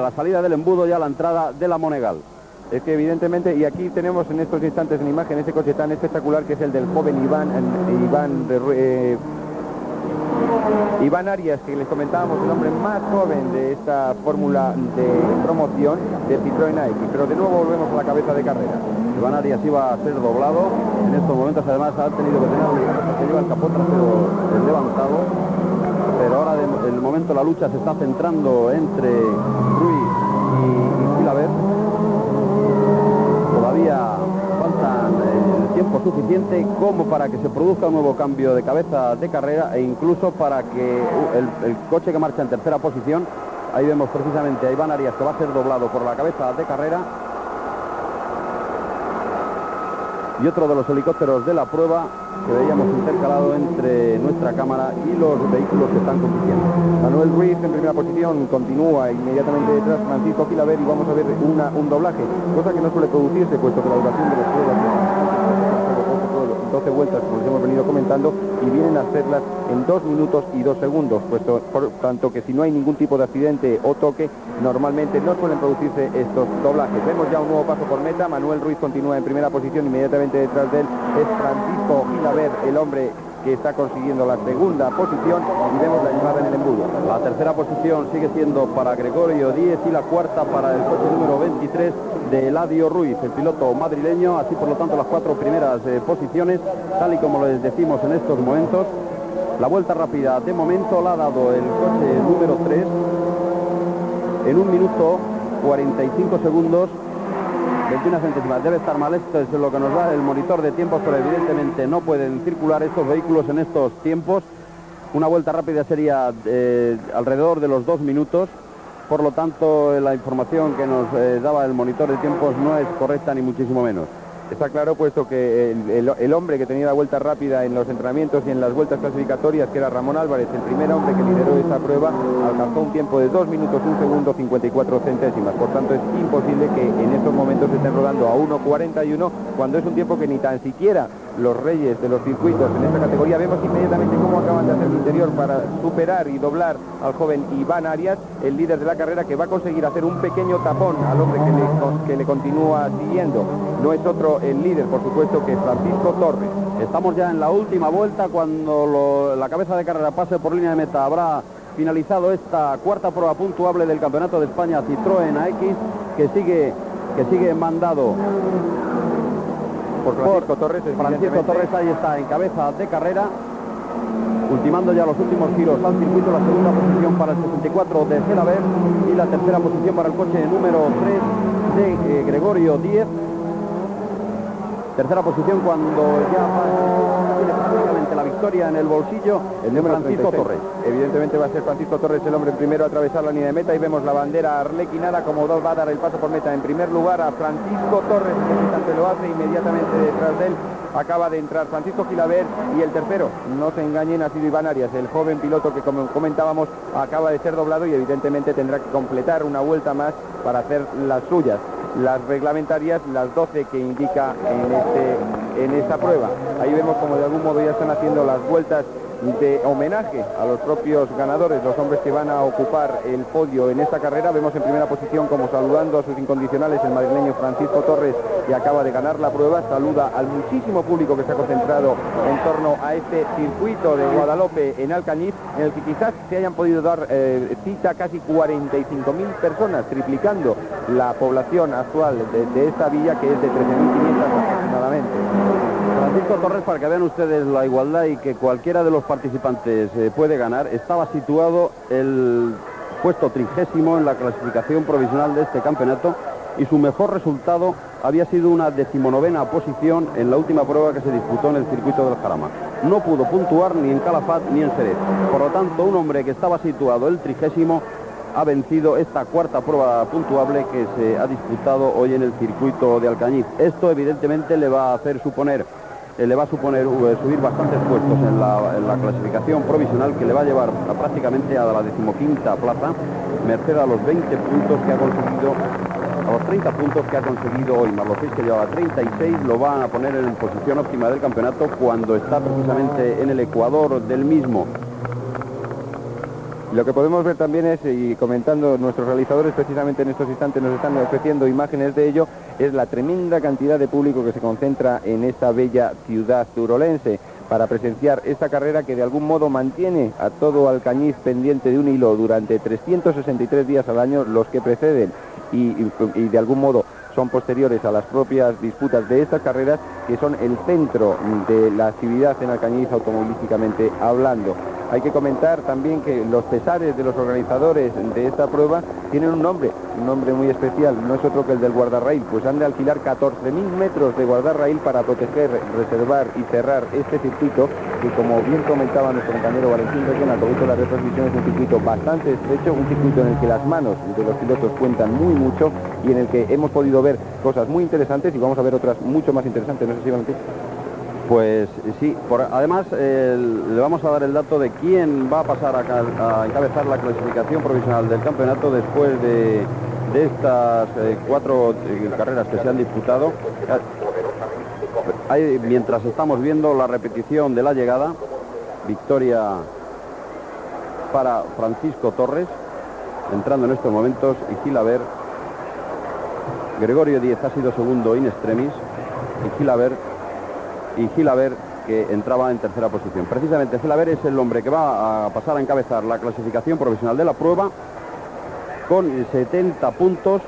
la salida del embudo y a la entrada de la Monegal. Es que evidentemente, y aquí tenemos en estos instantes en imagen ese coche tan espectacular que es el del joven Iván Arias, que les comentábamos, el hombre más joven de esta fórmula de promoción de Citroën X. Pero de nuevo volvemos a la cabeza de carrera. Iván Arias iba a ser doblado. En estos momentos además ha tenido que tener que lleva el capó trasero levantado. Pero ahora de el momento la lucha se está centrando entre Ruiz y Gilaver. Todavía faltan el tiempo suficiente como para que se produzca un nuevo cambio de cabeza de carrera, e incluso para que el coche que marcha en tercera posición, ahí vemos precisamente a Iván Arias, que va a ser doblado por la cabeza de carrera. y otro de los helicópteros de la prueba que veíamos intercalado entre nuestra cámara y los vehículos que están compitiendo. Manuel Ruiz en primera posición, continúa inmediatamente detrás Francisco Gilaber, y vamos a ver un doblaje, cosa que no suele producirse, puesto que la duración de las pruebas es 12 vueltas, como les hemos venido comentando, y vienen a hacerlas en 2 minutos y 2 segundos, puesto por tanto que si no hay ningún tipo de accidente o toque, normalmente no suelen producirse estos doblajes. Vemos ya un nuevo paso por meta. Manuel Ruiz continúa en primera posición, inmediatamente detrás de él es Francisco Gilaber, el hombre que está consiguiendo la segunda posición, y vemos la llamada en el embudo. La tercera posición sigue siendo para Gregorio Díez y la cuarta para el coche número 23 de Eladio Ruiz, el piloto madrileño. Así por lo tanto las 4 primeras posiciones, tal y como les decimos en estos momentos. La vuelta rápida de momento la ha dado el coche número 3 en 1 minuto 45 segundos 21 centésimas. Debe estar mal, esto es lo que nos da el monitor de tiempos, pero evidentemente no pueden circular estos vehículos en estos tiempos. Una vuelta rápida sería alrededor de los 2 minutos. Por lo tanto, la información que nos daba el monitor de tiempos no es correcta ni muchísimo menos. Está claro, puesto que el hombre que tenía la vuelta rápida en los entrenamientos y en las vueltas clasificatorias, que era Ramón Álvarez, el primer hombre que lideró esta prueba, alcanzó un tiempo de 2 minutos 1 segundo 54 centésimas. Por tanto, es imposible que en estos momentos se estén rodando a 1.41, cuando es un tiempo que ni tan siquiera los reyes de los circuitos en esta categoría. Vemos inmediatamente cómo acaban de hacer el interior para superar y doblar al joven Iván Arias, el líder de la carrera, que va a conseguir hacer un pequeño tapón al hombre que le continúa siguiendo. No es otro el líder, por supuesto, que Francisco Torres. Estamos ya en la última vuelta. Cuando la cabeza de carrera pase por línea de meta, habrá finalizado esta cuarta prueba puntuable del Campeonato de España Citroën AX, que sigue mandado por Francisco Torres. Francisco Torres, ahí está en cabeza de carrera, ultimando ya los últimos giros al circuito. La segunda posición para el 64 de Gilaber y la tercera posición para el coche número 3 de Gregorio Díez. Tercera posición cuando ya tiene prácticamente la victoria en el bolsillo, el de Francisco 36. Torres. Evidentemente va a ser Francisco Torres el hombre primero a atravesar la línea de meta, y vemos la bandera arlequinada como va a dar el paso por meta. En primer lugar a Francisco Torres, que en instante lo hace, inmediatamente detrás de él acaba de entrar Francisco Gilaber, y el tercero, no se engañen, ha sido Iván Arias, el joven piloto que, como comentábamos, acaba de ser doblado y evidentemente tendrá que completar una vuelta más para hacer las suyas, las reglamentarias, las 12 que indica en esta prueba. Ahí vemos como de algún modo ya están haciendo las vueltas de homenaje a los propios ganadores, los hombres que van a ocupar el podio en esta carrera. Vemos en primera posición, como saludando a sus incondicionales, el madrileño Francisco Torres, que acaba de ganar la prueba. Saluda al muchísimo público que se ha concentrado en torno a este circuito de Guadalope en Alcañiz, en el que quizás se hayan podido dar cita casi 45.000 personas, triplicando la población actual de esta villa, que es de 13.500 aproximadamente. Francisco Torres, para que vean ustedes la igualdad y que cualquiera de los participantes puede ganar, estaba situado el puesto 30º en la clasificación provisional de este campeonato, y su mejor resultado había sido una 19ª posición en la última prueba que se disputó en el circuito del Jarama. No pudo puntuar ni en Calafat ni en Jerez. Por lo tanto, un hombre que estaba situado el 30º ha vencido esta cuarta prueba puntuable que se ha disputado hoy en el circuito de Alcañiz. Esto evidentemente le va a suponer subir bastantes puestos en la clasificación provisional, que le va a llevar prácticamente a la 15ª plaza, merced a los 20 puntos que ha conseguido, a los 30 puntos que ha conseguido hoy, más los 6 que llevaba, 36, lo van a poner en posición óptima del campeonato cuando está precisamente en el ecuador del mismo. Lo que podemos ver también es, y comentando nuestros realizadores precisamente en estos instantes nos están ofreciendo imágenes de ello, es la tremenda cantidad de público que se concentra en esta bella ciudad turolense para presenciar esta carrera, que de algún modo mantiene a todo Alcañiz pendiente de un hilo durante 363 días al año, los que preceden y de algún modo son posteriores a las propias disputas de estas carreras, que son el centro de la actividad en Alcañiz automovilísticamente hablando. Hay que comentar también que los pesares de los organizadores de esta prueba tienen un nombre muy especial, no es otro que el del guardarraíl, pues han de alquilar 14.000 metros de guardarraíl para proteger, reservar y cerrar este circuito, que, como bien comentaba nuestro compañero Valentín Requena, que hizo la retransmisión, es un circuito bastante estrecho, un circuito en el que las manos de los pilotos cuentan muy mucho y en el que hemos podido ver cosas muy interesantes y vamos a ver otras mucho más interesantes, ¿no sé si, Valentín? Pues sí, además le vamos a dar el dato de quién va a pasar a encabezar la clasificación provisional del campeonato después de estas 4 carreras que se han disputado. Mientras estamos viendo la repetición de la llegada, victoria para Francisco Torres, entrando en estos momentos, y Gilaber. Gregorio Díez ha sido segundo in extremis, y Gilaber que entraba en tercera posición. Precisamente Gilaber es el hombre que va a pasar a encabezar la clasificación provisional de la prueba con 70 puntos,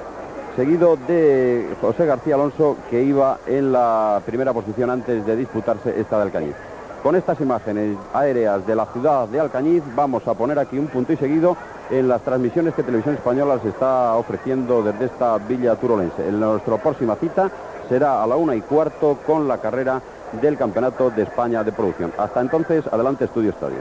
seguido de José García Alonso, que iba en la primera posición antes de disputarse esta de Alcañiz. Con estas imágenes aéreas de la ciudad de Alcañiz vamos a poner aquí un punto y seguido en las transmisiones que Televisión Española se está ofreciendo desde esta villa turolense. En nuestra próxima cita será a la 1:15 con la carrera del Campeonato de España de Producción. Hasta entonces, adelante Estudio Estadio.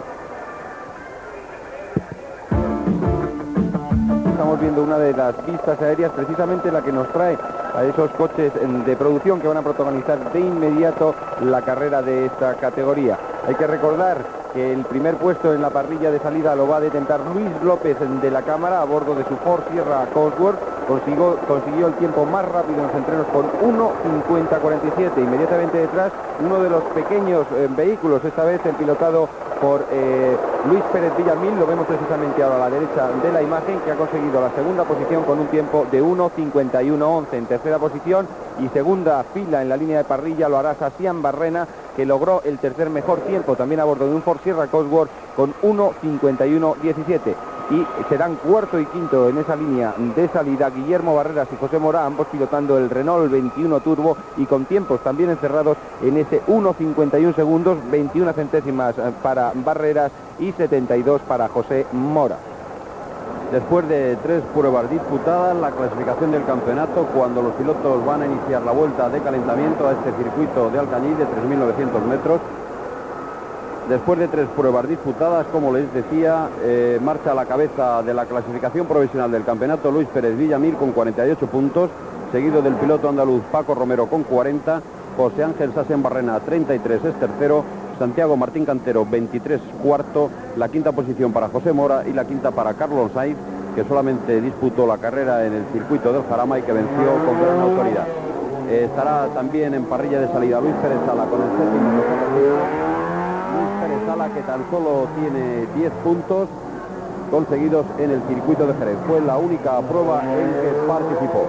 Estamos viendo una de las pistas aéreas, precisamente la que nos trae a esos coches de producción que van a protagonizar de inmediato la carrera de esta categoría. Hay que recordar que el primer puesto en la parrilla de salida lo va a detentar Luis López de la Cámara a bordo de su Ford Sierra Cosworth. Consiguió el tiempo más rápido en los entrenos con 1:50:47. Inmediatamente detrás, uno de los pequeños vehículos, esta vez el pilotado por Luis Pérez Villamil, lo vemos precisamente ahora a la derecha de la imagen, que ha conseguido la segunda posición con un tiempo de 1:51:11. En tercera posición y segunda fila en la línea de parrilla lo hará Sasian Barrena, que logró el tercer mejor tiempo también a bordo de un Ford Sierra Cosworth con 1:51:17. Y serán cuarto y quinto en esa línea de salida Guillermo Barreras y José Mora, ambos pilotando el Renault 21 Turbo y con tiempos también encerrados en ese 1:51 segundos, 21 centésimas para Barreras y 72 para José Mora. Después de 3 pruebas disputadas, la clasificación del campeonato, cuando los pilotos van a iniciar la vuelta de calentamiento a este circuito de Alcañiz de 3.900 metros, después de 3 pruebas disputadas, como les decía, marcha a la cabeza de la clasificación provisional del campeonato Luis Pérez Villamil con 48 puntos, seguido del piloto andaluz Paco Romero con 40, José Ángel Sasian Barrena 33 es tercero, Santiago Martín Cantero 23 cuarto, la quinta posición para José Mora y la quinta para Carlos Sainz, que solamente disputó la carrera en el circuito del Jarama y que venció con gran autoridad. Estará también en parrilla de salida Luis Pérez Sala con el séptimo Luis Pérez Sala, que tan solo tiene 10 puntos conseguidos en el circuito de Jerez. Fue la única prueba en que participó.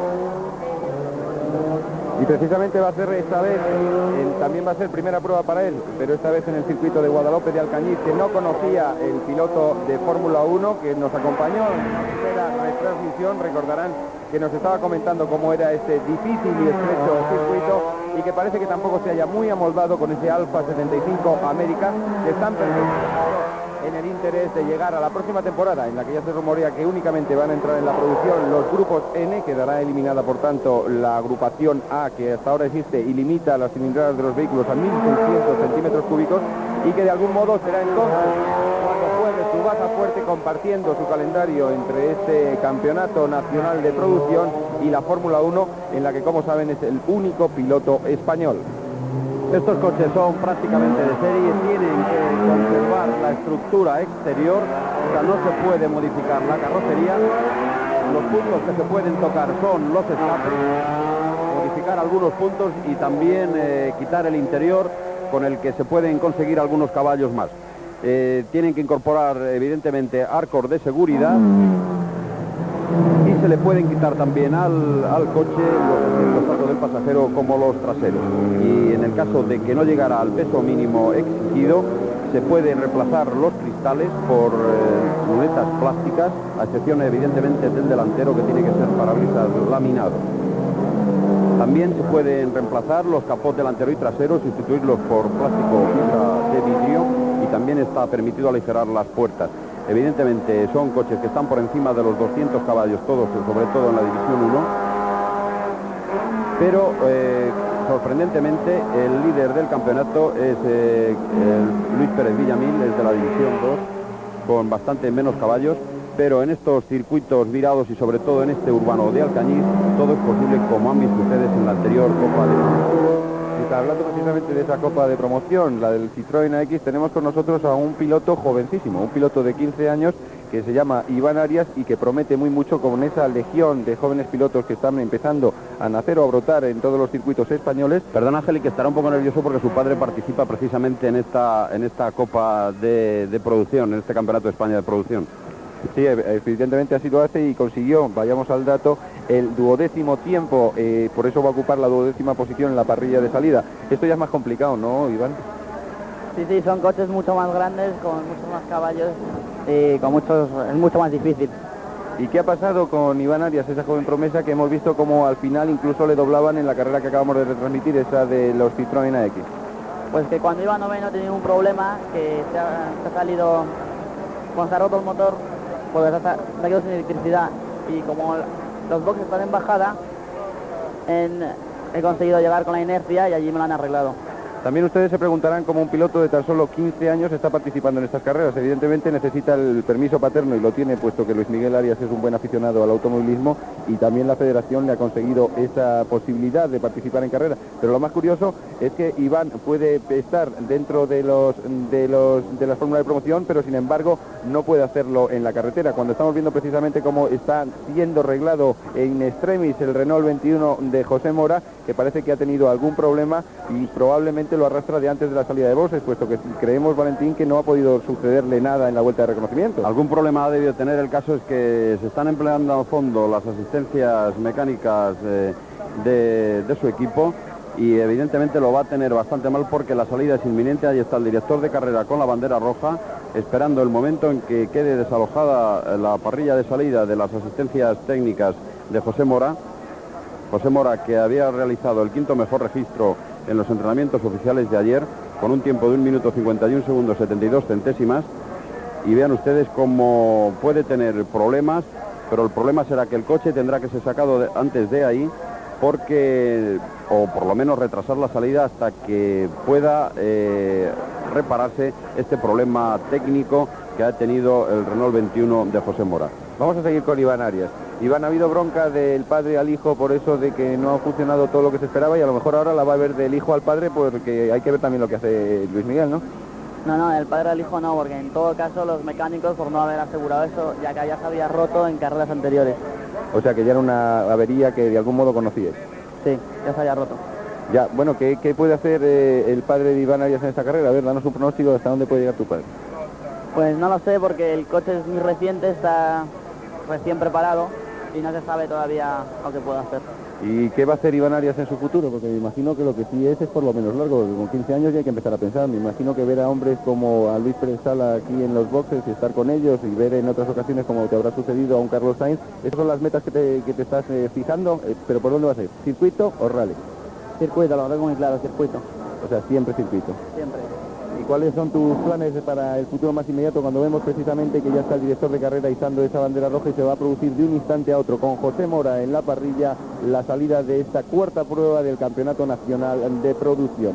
Y precisamente va a ser esta vez, también va a ser primera prueba para él, pero esta vez en el circuito de Guadalópez de Alcañiz, que no conocía el piloto de Fórmula 1 que nos acompañó en la primera retransmisión. Recordarán que nos estaba comentando cómo era este difícil y estrecho circuito y que parece que tampoco se haya muy amoldado con ese Alfa 75 América, que están perfectos en el interés de llegar a la próxima temporada, en la que ya se rumorea que únicamente van a entrar en la producción los grupos N. Quedará eliminada por tanto la agrupación A, que hasta ahora existe y limita las cilindradas de los vehículos a 1.600 centímetros cúbicos, y que de algún modo será entonces cuando juegue su baza fuerte, compartiendo su calendario entre este campeonato nacional de producción y la Fórmula 1, en la que, como saben, es el único piloto español. Estos coches son prácticamente de serie, tienen que conservar la estructura exterior, o sea, no se puede modificar la carrocería. Los puntos que se pueden tocar son los escapes, modificar algunos puntos y también quitar el interior, con el que se pueden conseguir algunos caballos más. Tienen que incorporar evidentemente arcos de seguridad y se le pueden quitar también al coche los asientos del pasajero como los traseros. Y en el caso de que no llegara al peso mínimo exigido, se pueden reemplazar los cristales por lunetas plásticas, a excepción evidentemente del delantero, que tiene que ser parabrisas laminado. También se pueden reemplazar los capots delantero y trasero, sustituirlos por plástico fibra de vidrio, y también está permitido aligerar las puertas. Evidentemente son coches que están por encima de los 200 caballos, todos, sobre todo en la División 1, pero sorprendentemente el líder del campeonato es Luis Pérez Villamil, es de la División 2, con bastante menos caballos, pero en estos circuitos virados y sobre todo en este urbano de Alcañiz, todo es posible, como han visto ustedes en la anterior Copa de Promoción. Está hablando precisamente de esa Copa de Promoción, la del Citroën AX. Tenemos con nosotros a un piloto jovencísimo, un piloto de 15 años que se llama Iván Arias y que promete muy mucho con esa legión de jóvenes pilotos que están empezando a nacer o a brotar en todos los circuitos españoles. Perdón, Ángel, que estará un poco nervioso porque su padre participa precisamente en esta Copa de Producción, en este Campeonato de España de Producción. Sí, evidentemente así lo hace y consiguió, vayamos al dato, el 12º tiempo, por eso va a ocupar la 12ª posición en la parrilla de salida. Esto ya es más complicado, ¿no, Iván? Sí, son coches mucho más grandes, con muchos más caballos y es mucho más difícil. ¿Y qué ha pasado con Iván Arias, esa joven promesa que hemos visto como al final incluso le doblaban en la carrera que acabamos de retransmitir, esa de los Citroën AX? Pues que cuando iba noveno tenía un problema, que se ha salido, cuando se ha roto el motor, pues se ha quedado sin electricidad, y como los boxes están en bajada, he conseguido llegar con la inercia y allí me lo han arreglado. También ustedes se preguntarán cómo un piloto de tan solo 15 años está participando en estas carreras. Evidentemente necesita el permiso paterno y lo tiene, puesto que Luis Miguel Arias es un buen aficionado al automovilismo y también la federación le ha conseguido esa posibilidad de participar en carreras. Pero lo más curioso es que Iván puede estar dentro de las fórmulas de promoción, pero sin embargo no puede hacerlo en la carretera. Cuando estamos viendo precisamente cómo está siendo arreglado en extremis el Renault 21 de José Mora, que parece que ha tenido algún problema y probablemente lo arrastra de antes de la salida de boxes, puesto que creemos, Valentín, que no ha podido sucederle nada en la vuelta de reconocimiento. Algún problema ha debido tener. El caso es que se están empleando a fondo las asistencias mecánicas de su equipo y evidentemente lo va a tener bastante mal porque la salida es inminente. Ahí está el director de carrera con la bandera roja, esperando el momento en que quede desalojada la parrilla de salida de las asistencias técnicas de José Mora. José Mora, que había realizado el quinto mejor registro en los entrenamientos oficiales de ayer, con un tiempo de 1 minuto 51 segundos 72 centésimas, y vean ustedes cómo puede tener problemas, pero el problema será que el coche tendrá que ser sacado antes de ahí, porque, o por lo menos retrasar la salida hasta que pueda repararse este problema técnico que ha tenido el Renault 21 de José Mora. Vamos a seguir con Iván Arias. Iván, ha habido bronca del padre al hijo por eso de que no ha funcionado todo lo que se esperaba y a lo mejor ahora la va a ver del hijo al padre, porque hay que ver también lo que hace Luis Miguel, ¿no? No, del padre al hijo no, porque en todo caso los mecánicos, por no haber asegurado eso, ya que ya se había roto en carreras anteriores. O sea que ya era una avería que de algún modo conocíais. Sí, ya se había roto. Ya, bueno, ¿qué puede hacer el padre de Iván Arias en esta carrera? A ver, danos un pronóstico de hasta dónde puede llegar tu padre. Pues no lo sé, porque el coche es muy reciente, está recién preparado y no se sabe todavía lo que puede hacer. ¿Y qué va a hacer Iván Arias en su futuro? Porque me imagino que lo que sí es por lo menos largo, con 15 años ya hay que empezar a pensar. Me imagino que ver a hombres como a Luis Pérez Sala aquí en los boxes y estar con ellos y ver en otras ocasiones como te habrá sucedido a un Carlos Sainz, esas son las metas que te estás fijando, pero ¿por dónde vas a ir? ¿Circuito o rally? Circuito, lo tengo muy claro, circuito. O sea, siempre circuito. Siempre. ¿Y cuáles son tus planes para el futuro más inmediato cuando vemos precisamente que ya está el director de carrera izando esa bandera roja y se va a producir de un instante a otro con José Mora en la parrilla la salida de esta cuarta prueba del Campeonato Nacional de Producción?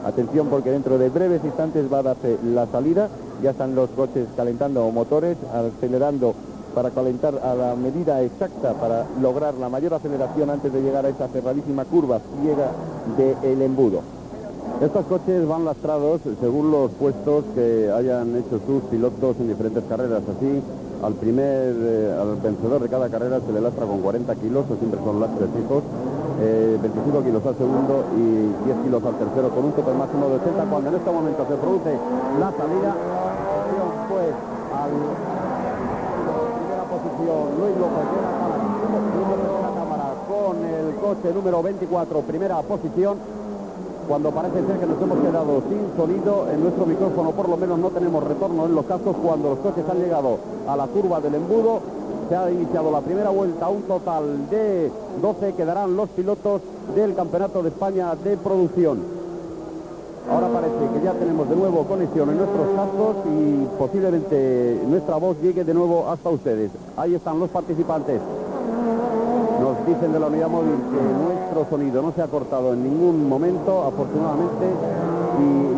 Atención, porque dentro de breves instantes va a darse la salida, ya están los coches calentando motores, acelerando para calentar a la medida exacta para lograr la mayor aceleración antes de llegar a esa cerradísima curva ciega del embudo. Estos coches van lastrados según los puestos que hayan hecho sus pilotos en diferentes carreras. Así, al vencedor de cada carrera se le lastra con 40 kilos, o siempre son lastres fijos, 25 kilos al segundo y 10 kilos al tercero, con un total máximo de 80, cuando en este momento se produce la salida. Pues a la primera posición Luis López de la cámara con el coche número 24, primera posición. Cuando parece ser que nos hemos quedado sin sonido en nuestro micrófono, por lo menos no tenemos retorno en los cascos. Cuando los coches han llegado a la curva del embudo, se ha iniciado la primera vuelta, un total de 12 quedarán los pilotos del Campeonato de España de Producción. Ahora parece que ya tenemos de nuevo conexión en nuestros cascos y posiblemente nuestra voz llegue de nuevo hasta ustedes. Ahí están los participantes. Nos dicen de la unidad móvil que nuestro sonido no se ha cortado en ningún momento, afortunadamente,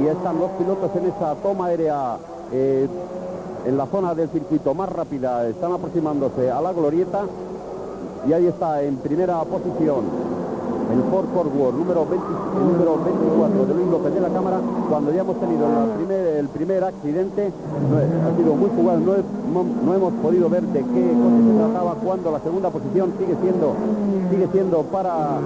y están los pilotos en esa toma aérea en la zona del circuito más rápida, están aproximándose a la glorieta, y ahí está en primera posición el Ford Cosworth número 24 de Luis López de la Cámara. Cuando ya hemos tenido el primer accidente, ha sido muy fugaz, no hemos podido ver de qué coche se trataba, cuando la segunda posición sigue siendo para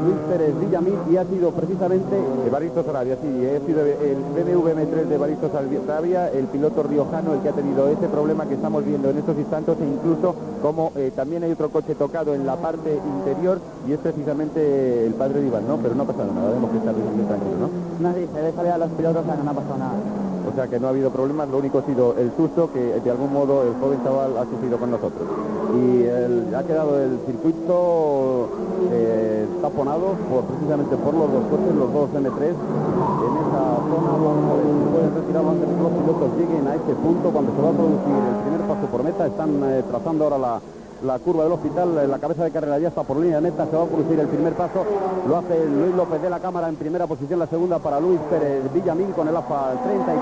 Luis Pérez Villamil, y ha sido precisamente Evaristo Sarabia, sí, ha sido el BMW M3 de Evaristo Sarabia, el piloto riojano, el que ha tenido ese problema que estamos viendo en estos instantes, e incluso como también hay otro coche tocado en la parte interior, y es precisamente el padre de Iván, ¿no? Pero no ha pasado nada, vemos que está muy tranquilo, ¿no? No, sí, se ve salir a los pilotos, o sea, no ha pasado nada. O sea que no ha habido problemas, lo único ha sido el susto que de algún modo el joven chaval ha sufrido con nosotros. Y ha quedado el circuito taponado precisamente por los dos coches, los dos M3, en esa zona. Vamos a ver si pueden retirarlo antes de que los pilotos lleguen a ese punto cuando se va a producir el primer paso por meta. Están trazando ahora la curva del hospital, la cabeza de carrera ya está por línea de meta, se va a producir el primer paso, lo hace Luis López de la Cámara en primera posición, la segunda para Luis Pérez Villamil con el Alfa 33.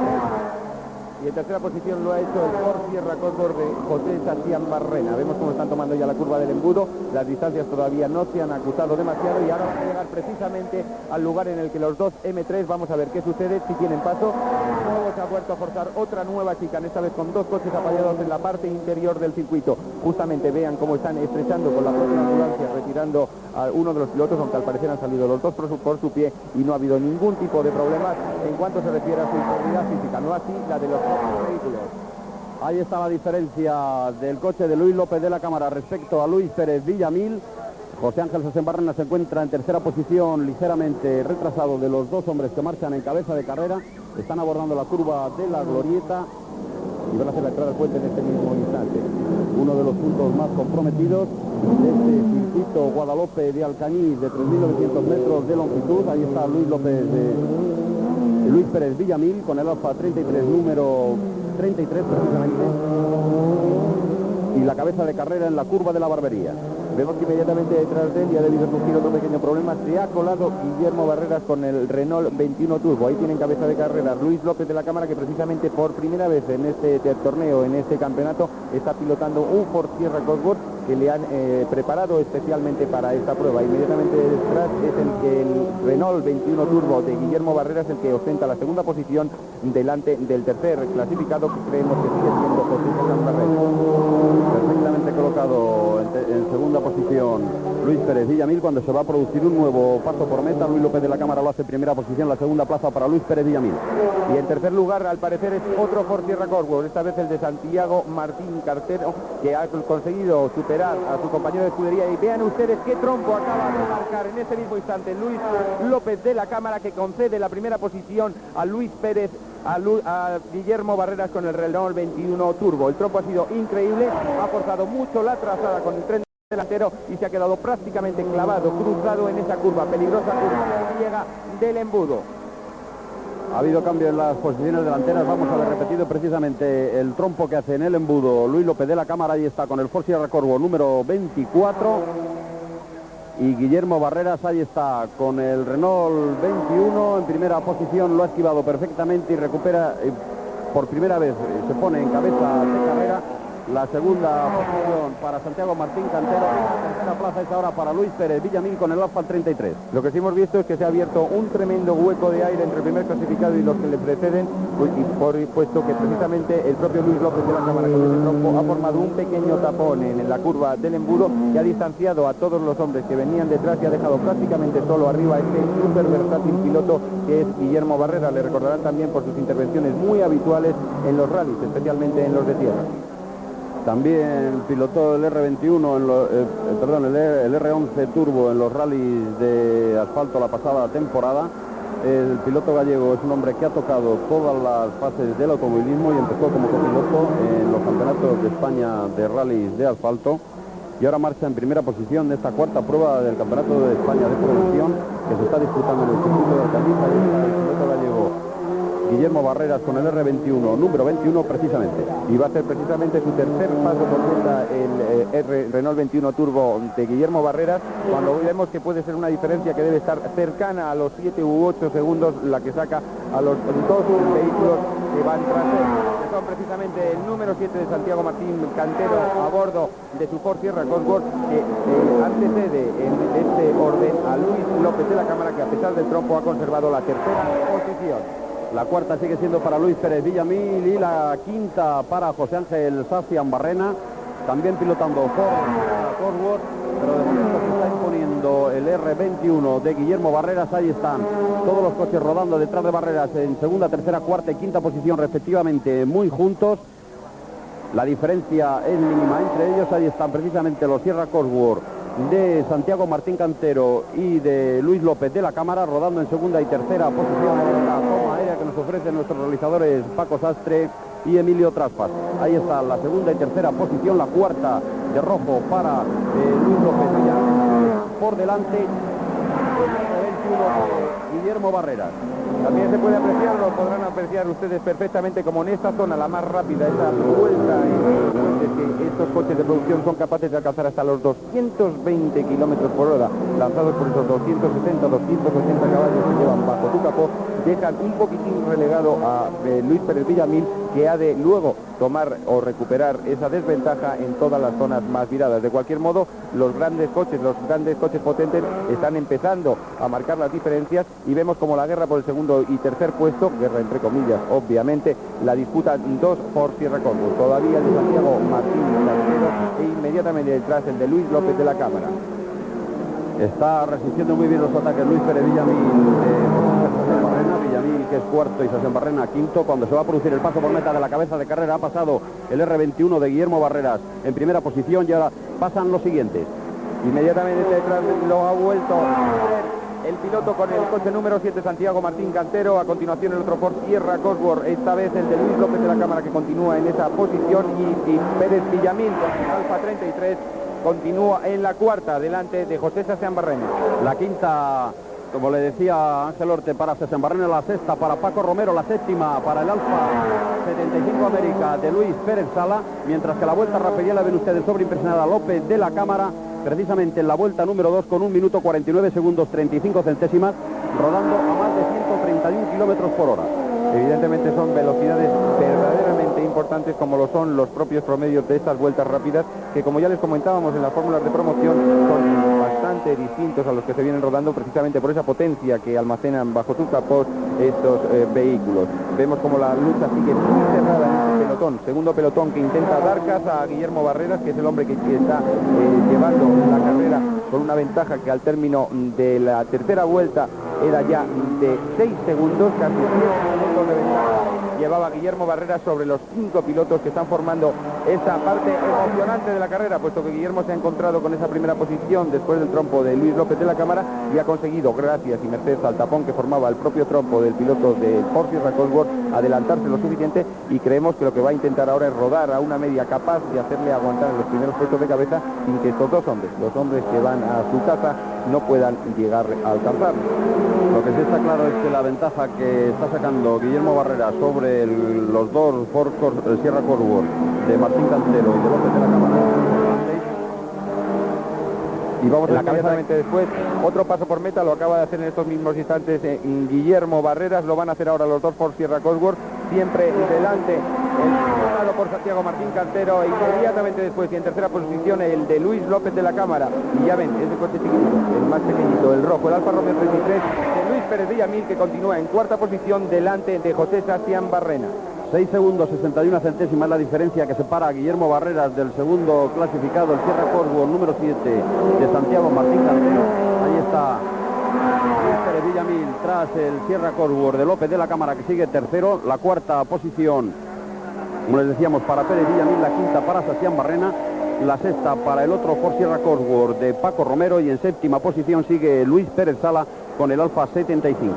Y en tercera posición lo ha hecho el Ford Sierra Cosworth de José Santián Barrena. Vemos cómo están tomando ya la curva del embudo, las distancias todavía no se han acusado demasiado, y ahora vamos a llegar precisamente al lugar en el que los dos M3, vamos a ver qué sucede, si tienen paso. Luego se ha vuelto a forzar otra nueva chicane, esta vez con dos coches apoyados en la parte interior del circuito. Justamente vean cómo están estrechando con la propia ambulancia, retirando a uno de los pilotos, aunque al parecer han salido los dos por su pie, y no ha habido ningún tipo de problemas en cuanto se refiere a su integridad física, no así la de los propios vehículos. Ahí está la diferencia del coche de Luis López de la Cámara respecto a Luis Pérez Villamil. José Ángel Sasembarrena se encuentra en tercera posición, ligeramente retrasado de los dos hombres que marchan en cabeza de carrera. Están abordando la curva de la glorieta y van a hacer la entrada al puente en este mismo instante. Uno de los puntos más comprometidos de este circuito Guadalope de Alcañiz, de 3.900 metros de longitud. Ahí está Luis Pérez Villamil con el Alfa 33, número 33 precisamente, y la cabeza de carrera en la curva de la Barbería. Vemos que inmediatamente detrás de él ya ha debido surgir otro pequeño problema. Se ha colado Guillermo Barreras con el Renault 21 Turbo. Ahí tienen cabeza de carrera Luis López de la Cámara, que precisamente por primera vez en este torneo, en este campeonato, está pilotando un Ford Sierra Cosworth que le han preparado especialmente para esta prueba. Inmediatamente detrás es el Renault 21 Turbo de Guillermo Barreras, el que ostenta la segunda posición delante del tercer clasificado, que creemos que sigue siendo José Ángel Barreras. Perfectamente colocado en segunda posición Luis Pérez Villamil. Cuando se va a producir un nuevo paso por meta, Luis López de la Cámara lo hace en primera posición, la segunda plaza para Luis Pérez Villamil. Y en tercer lugar, al parecer, es otro Ford Sierra Cosworth, esta vez el de Santiago Martín Cartero, que ha conseguido superar a su compañero de escudería. Y vean ustedes qué trompo acaba de marcar en este mismo instante Luis López de la Cámara, que concede la primera posición a Luis Pérez, a Guillermo Barreras con el Renault 21 Turbo. El trompo ha sido increíble, ha forzado mucho la trazada con el tren delantero y se ha quedado prácticamente clavado, cruzado en esa curva, peligrosa curva ciega del embudo. Ha habido cambio en las posiciones delanteras. Vamos a ver repetido precisamente el trompo que hace en el embudo Luis López de la Cámara. Ahí está con el Ford Sierra Cosworth número 24. Y Guillermo Barreras ahí está con el Renault 21 en primera posición. Lo ha esquivado perfectamente y recupera por primera vez, se pone en cabeza de carrera. La segunda posición para Santiago Martín Cantero, la tercera plaza es ahora para Luis Pérez Villamil con el Alfa 33. Lo que sí hemos visto es que se ha abierto un tremendo hueco de aire entre el primer clasificado y los que le preceden, puesto que precisamente el propio Luis López de la Cámara con ese trompo ha formado un pequeño tapón en la curva del embudo y ha distanciado a todos los hombres que venían detrás y ha dejado prácticamente solo arriba a este súper versátil piloto que es Guillermo Barrera. Le recordarán también por sus intervenciones muy habituales en los rallies, especialmente en los de tierra. También pilotó el R21, el R11 Turbo en los rallies de asfalto la pasada temporada. El piloto gallego es un hombre que ha tocado todas las fases del automovilismo y empezó como copiloto en los campeonatos de España de rallies de asfalto. Y ahora marcha en primera posición de esta cuarta prueba del Campeonato de España de Producción que se está disputando en el circuito de Alcañiz. Ahí está el piloto gallego Guillermo Barreras con el R21, número 21 precisamente. Y va a ser precisamente su tercer paso por meta el Renault 21 Turbo de Guillermo Barreras, cuando vemos que puede ser una diferencia que debe estar cercana a los 7 u 8 segundos, la que saca a los dos vehículos que van tras él, que son precisamente el número 7 de Santiago Martín Cantero a bordo de su Ford Sierra Cosworth, que antecede en este orden a Luis López de la Cámara, que a pesar del trompo ha conservado la tercera posición. La cuarta sigue siendo para Luis Pérez Villamil y la quinta para José Ángel Sacian Barrena, también pilotando Ford Cosworth, pero de momento se está imponiendo el R21 de Guillermo Barreras. Ahí están todos los coches rodando detrás de Barreras en segunda, tercera, cuarta y quinta posición respectivamente, muy juntos. La diferencia es mínima entre ellos. Ahí están precisamente los Sierra Cosworth de Santiago Martín Cantero y de Luis López de la Cámara, rodando en segunda y tercera posición en la toma aérea que nos ofrecen nuestros realizadores Paco Sastre y Emilio Traspas. Ahí está la segunda y tercera posición, la cuarta de rojo para Luis López Villamil. Por delante el 21 de Guillermo Barreras. También se puede apreciar, lo podrán apreciar ustedes perfectamente, como en esta zona, la más rápida, esa vuelta que estos coches de producción son capaces de alcanzar hasta los 220 kilómetros por hora, lanzados por esos 260, 280 caballos que llevan bajo su capó, dejan un poquitín relegado a Luis Pérez Villamil, que ha de luego tomar o recuperar esa desventaja en todas las zonas más viradas. De cualquier modo, los grandes coches potentes están empezando a marcar las diferencias, y vemos como la guerra por el segundo y tercer puesto, guerra entre comillas obviamente, la disputan dos Ford Sierra Cosworth, todavía el de Santiago Martín Cantero e inmediatamente detrás el de Luis López de la Cámara. Está resistiendo muy bien los ataques Luis Pérez Villamil, Villamil, que es cuarto, y Sacian Barrena quinto. Cuando se va a producir el paso por meta de la cabeza de carrera, ha pasado el R21 de Guillermo Barreras en primera posición, y ahora pasan los siguientes. Inmediatamente detrás lo ha vuelto el piloto con el coche número 7, Santiago Martín Cantero. A continuación el otro Ford Sierra Cosworth, esta vez el de Luis López de la Cámara, que continúa en esa posición, y Pérez Villamil con el Alfa 33 continúa en la cuarta, delante de José Sacian Barrena. La quinta, como le decía Ángel Orte, para Sacian Barrena, la sexta para Paco Romero, la séptima para el Alfa 75 América de Luis Pérez Sala, mientras que la vuelta rápida la ven ustedes sobreimpresionada López de la Cámara, precisamente en la vuelta número 2 con 1 minuto 49 segundos 35 centésimas, rodando a más de 131 kilómetros por hora. Evidentemente son velocidades verdaderamente importantes, como lo son los propios promedios de estas vueltas rápidas, que como ya les comentábamos en las fórmulas de promoción, son bastante distintos a los que se vienen rodando, precisamente por esa potencia que almacenan bajo sus capós estos vehículos. Vemos como la lucha sigue muy cerrada en este pelotón, segundo pelotón, que intenta dar caza a Guillermo Barreras, que es el hombre que está llevando la carrera con una ventaja que al término de la tercera vuelta era ya de 6 segundos, casi 10 segundos de ventaja llevaba Guillermo Barreras sobre los 5 pilotos que están formando esa parte emocionante de la carrera, puesto que Guillermo se ha encontrado con esa primera posición después del trompo de Luis López de la Cámara, y ha conseguido, gracias y merced al tapón que formaba el propio trompo del piloto de Ford Sierra Cosworth, adelantarse lo suficiente, y creemos que lo que va a intentar ahora es rodar a una media capaz de hacerle aguantar en los primeros puestos de cabeza, sin que estos dos hombres, los hombres que van a su casa, no puedan llegar a alcanzarlo. Lo que sí está claro es que la ventaja que está sacando Guillermo Barreras sobre los dos Ford Sierra Cosworth de Martín Cantero y de López de la Cámara, y vamos inmediatamente después, otro paso por meta, lo acaba de hacer en estos mismos instantes Guillermo Barreras, lo van a hacer ahora los dos Ford Sierra Cosworth, siempre delante el por Santiago Martín Cantero, e inmediatamente después, y en tercera posición, el de Luis López de la Cámara. Y ya ven, ese coche chiquitito, el más pequeñito, el rojo, el Alfa Romeo 33 de Luis Pérez Villamil, que continúa en cuarta posición delante de José Sacian Barrena. 6 segundos 61 centésimas la diferencia que separa a Guillermo Barreras del segundo clasificado, el Sierra Cosworth número 7 de Santiago Martín Cantero. Ahí está Pérez Villamil tras el Sierra Cosworth de López de la Cámara, que sigue tercero. La cuarta posición, como les decíamos, para Pérez Villamil, la quinta para Sacian Barrena, la sexta para el otro Ford Sierra Cosworth de Paco Romero, y en séptima posición sigue Luis Pérez Sala con el Alfa 75.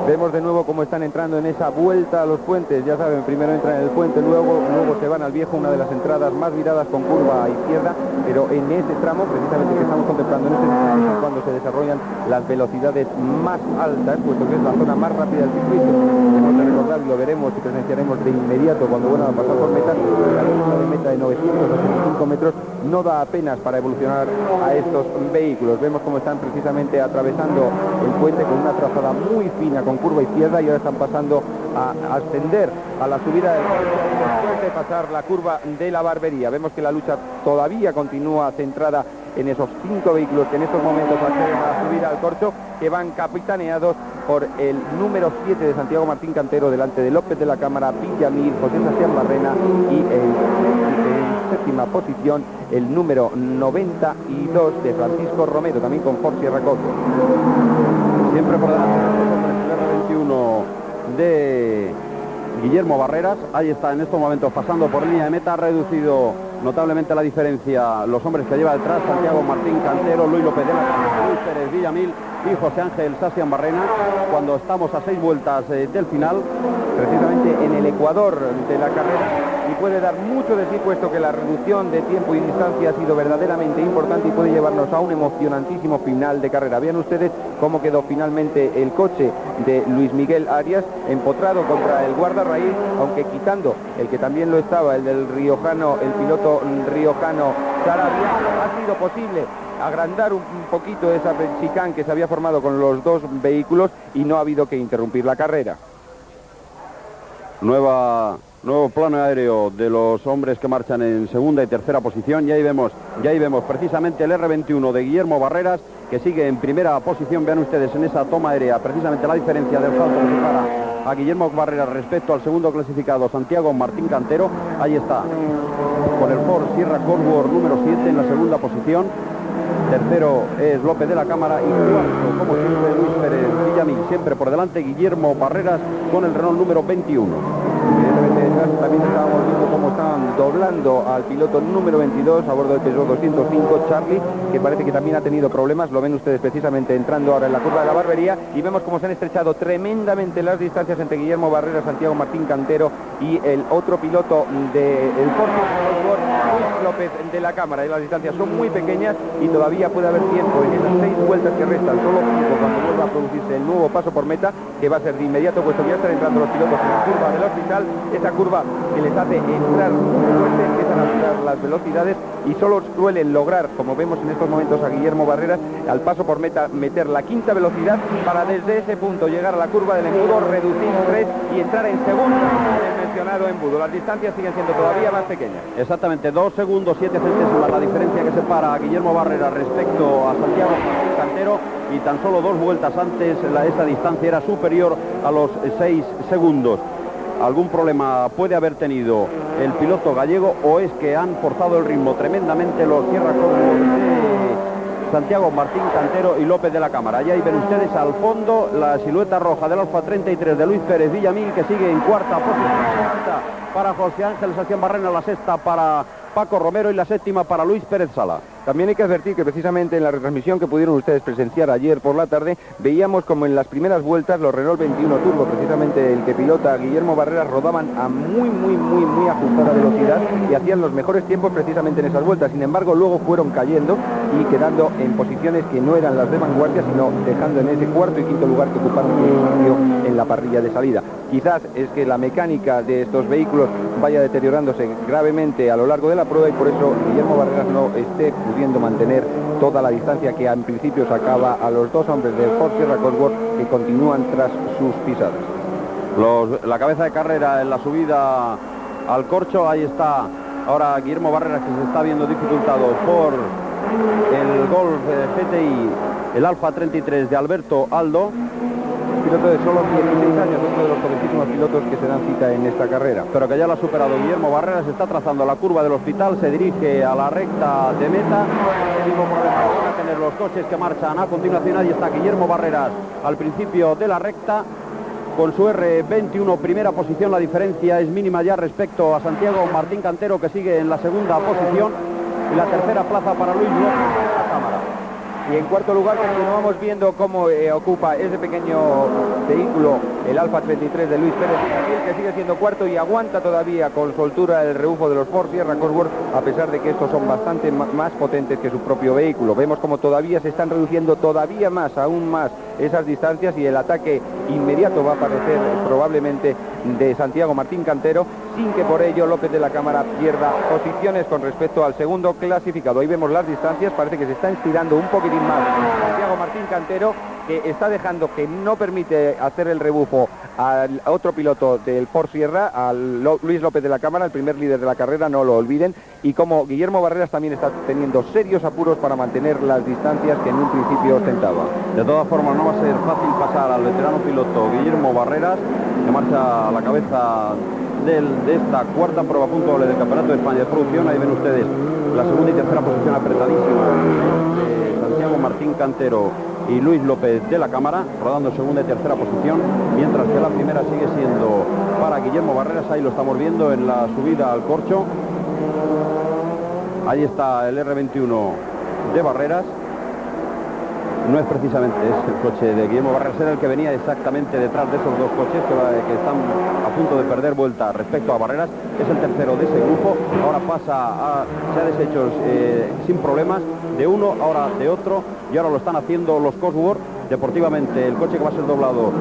Vemos de nuevo cómo están entrando en esa vuelta a los puentes. Ya saben, primero entran en el puente, luego se van al Viejo, una de las entradas más viradas con curva a izquierda, pero en ese tramo, precisamente que estamos contemplando en este tramo, es cuando se desarrollan las velocidades más altas, puesto que es la zona más rápida del circuito. Tenemos que recordar, y lo veremos y presenciaremos de inmediato cuando vuelvan a pasar por meta, la línea de meta de 985 metros no da apenas para evolucionar a estos vehículos. Vemos cómo están precisamente atravesando el puente con una trazada muy fina con curva izquierda y ahora están pasando a ascender a la subida del después de pasar la curva de la Barbería. Vemos que la lucha todavía continúa centrada en esos 5 vehículos que en estos momentos acceden a la subida al corcho, que van capitaneados por el número 7 de Santiago Martín Cantero, delante de López de la Cámara, Villamil, José Sebastián Barrena y en séptima posición el número 92 de Francisco Romero, también con Ford Sierra Cosworth. Siempre por delante el R21 de Guillermo Barreras. Ahí está en estos momentos pasando por línea de meta. Ha reducido notablemente la diferencia los hombres que lleva detrás: Santiago Martín Cantero, Luis López de la Cámara, Luis Pérez Villamil y José Ángel Sebastián Barrena, cuando estamos a 6 vueltas del final, precisamente en el ecuador de la carrera, y puede dar mucho de sí, puesto que la reducción de tiempo y distancia ha sido verdaderamente importante y puede llevarnos a un emocionantísimo final de carrera. Vean ustedes cómo quedó finalmente el coche de Luis Miguel Arias, empotrado contra el guardarraíl, aunque quitando el que también lo estaba, el del riojano, el piloto riojano Sarabia, ha sido posible agrandar un poquito esa chicane que se había formado con los dos vehículos y no ha habido que interrumpir la carrera. Nuevo plano aéreo de los hombres que marchan en segunda y tercera posición. Y ahí vemos precisamente el R21 de Guillermo Barreras, que sigue en primera posición. Vean ustedes en esa toma aérea precisamente la diferencia del salto que separa a Guillermo Barreras respecto al segundo clasificado, Santiago Martín Cantero. Ahí está, con el Ford Sierra Cosworth número 7 en la segunda posición. Tercero es López de la Cámara y cuarto, como siempre, Luis Pérez Villamil. Siempre por delante Guillermo Barreras con el Renault número 21. Evidentemente detrás también estábamos viendo cómo estaban doblando al piloto número 22 a bordo del Peugeot 205, Charlie, que parece que también ha tenido problemas. Lo ven ustedes precisamente entrando ahora en la curva de la Barbería, y vemos cómo se han estrechado tremendamente las distancias entre Guillermo Barreras, Santiago Martín Cantero y el otro piloto del Ford Luis López de la Cámara. Y las distancias son muy pequeñas y todavía puede haber tiempo en esas 6 vueltas que restan, solo 5 cuando vuelva a producirse el nuevo paso por meta, que va a ser de inmediato, puesto que ya están entrando los pilotos en la curva del hospital, esa curva que les hace entrar fuerte, empiezan a subir las velocidades y solo suelen lograr, como vemos en estos momentos a Guillermo Barreras, al paso por meta meter la quinta velocidad para desde ese punto llegar a la curva del embudo, reducir 3 y entrar en segunda del mencionado embudo. Las distancias siguen siendo todavía más pequeñas. Exactamente, 2 segundos 7 centésimas la diferencia que separa a Guillermo Barreras respecto a Santiago Cantero, y tan solo 2 vueltas antes esa distancia era superior a los 6 segundos. Algún problema puede haber tenido el piloto gallego, o es que han forzado el ritmo tremendamente los Sierra Cosworth de Santiago Martín Cantero y López de la Cámara. Y ahí ven ustedes al fondo la silueta roja del Alfa 33 de Luis Pérez Villamil, que sigue en cuarta posición para José Ángel Sebastián Barrena, la sexta para Paco Romero y la séptima para Luis Pérez Sala. También hay que advertir que precisamente en la retransmisión que pudieron ustedes presenciar ayer por la tarde, veíamos como en las primeras vueltas los Renault 21 Turbo, precisamente el que pilota Guillermo Barreras, rodaban a muy ajustada velocidad y hacían los mejores tiempos precisamente en esas vueltas. Sin embargo, luego fueron cayendo y quedando en posiciones que no eran las de vanguardia, sino dejando en ese cuarto y quinto lugar que ocuparon en la parrilla de salida. Quizás es que la mecánica de estos vehículos vaya deteriorándose gravemente a lo largo de la prueba, y por eso Guillermo Barreras no esté pudiendo mantener toda la distancia que en principio sacaba a los dos hombres del Ford Sierra Cosworth, que continúan tras sus pisadas. La cabeza de carrera en la subida al corcho. Ahí está ahora Guillermo Barreras, que se está viendo dificultado por el Golf GTI, el Alfa 33 de Alberto Aldo, piloto de solo 16 años, uno de los jovencísimos pilotos que se dan cita en esta carrera. Pero que ya lo ha superado. Guillermo Barreras está trazando la curva del hospital, se dirige a la recta de meta. El mismo problema van a tener los coches que marchan a continuación. Ahí está Guillermo Barreras al principio de la recta con su R21, primera posición. La diferencia es mínima ya respecto a Santiago Martín Cantero, que sigue en la segunda posición, y la tercera plaza para Luis López de la Cámara. Y en cuarto lugar continuamos viendo cómo ocupa ese pequeño vehículo el Alfa 33 de Luis Pérez Villamil, que sigue siendo cuarto y aguanta todavía con soltura el rebufo de los Ford Sierra Cosworth, a pesar de que estos son bastante más potentes que su propio vehículo. Vemos como todavía se están reduciendo todavía más, aún más, esas distancias, y el ataque inmediato va a aparecer probablemente de Santiago Martín Cantero, sin que por ello López de la Cámara pierda posiciones con respecto al segundo clasificado. Ahí vemos las distancias, parece que se está estirando un poquitín más Santiago Martín Cantero, que está dejando, que no permite hacer el rebufo al otro piloto del Ford Sierra, a Luis López de la Cámara, el primer líder de la carrera, no lo olviden, y como Guillermo Barreras también está teniendo serios apuros para mantener las distancias que en un principio ostentaba. De todas formas, no va a ser fácil pasar al veterano piloto Guillermo Barreras, que marcha a la cabeza de esta cuarta prueba puntuable del Campeonato de España de Producción. Ahí ven ustedes la segunda y tercera posición apretadísima de Santiago Martín Cantero y Luis López de la Cámara, rodando segunda y tercera posición, mientras que la primera sigue siendo para Guillermo Barreras. Ahí lo estamos viendo en la subida al corcho. Ahí está el R21 de Barreras. No es precisamente el coche de Guillermo Barreras, era el que venía exactamente detrás de esos dos coches que están a punto de perder vuelta respecto a Barreras. Es el tercero de ese grupo. Ahora se ha deshecho sin problemas de uno, ahora de otro, y ahora lo están haciendo los Cosworth. Deportivamente, el coche que va a ser doblado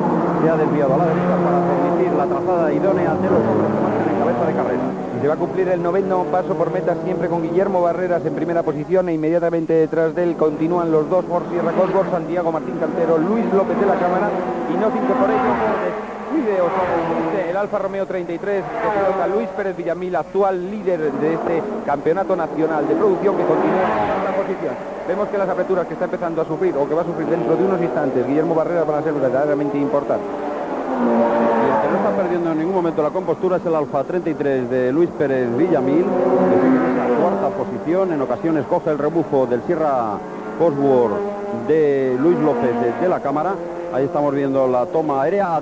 se ha desviado a la derecha para permitir la trazada idónea de los hombres que marchan en cabeza de carrera. Se va a cumplir el noveno paso por meta, siempre con Guillermo Barreras en primera posición, e inmediatamente detrás de él continúan los dos Ford Sierra Cosworth, Santiago Martín Cantero, Luis López de la Cámara, y no sin que por ello descuide o sobre el Alfa Romeo 33 que pilota Luis Pérez Villamil, actual líder de este campeonato nacional de producción, que continúa en la posición. Vemos que las aperturas que está empezando a sufrir, o que va a sufrir dentro de unos instantes Guillermo Barreras, van a ser verdaderamente importantes. Y el que no está perdiendo en ningún momento la compostura es el Alfa 33 de Luis Pérez Villamil, que sigue en esa cuarta posición. En ocasiones coge el rebufo del Sierra Cosworth de Luis López de la Cámara. Ahí estamos viendo la toma aérea,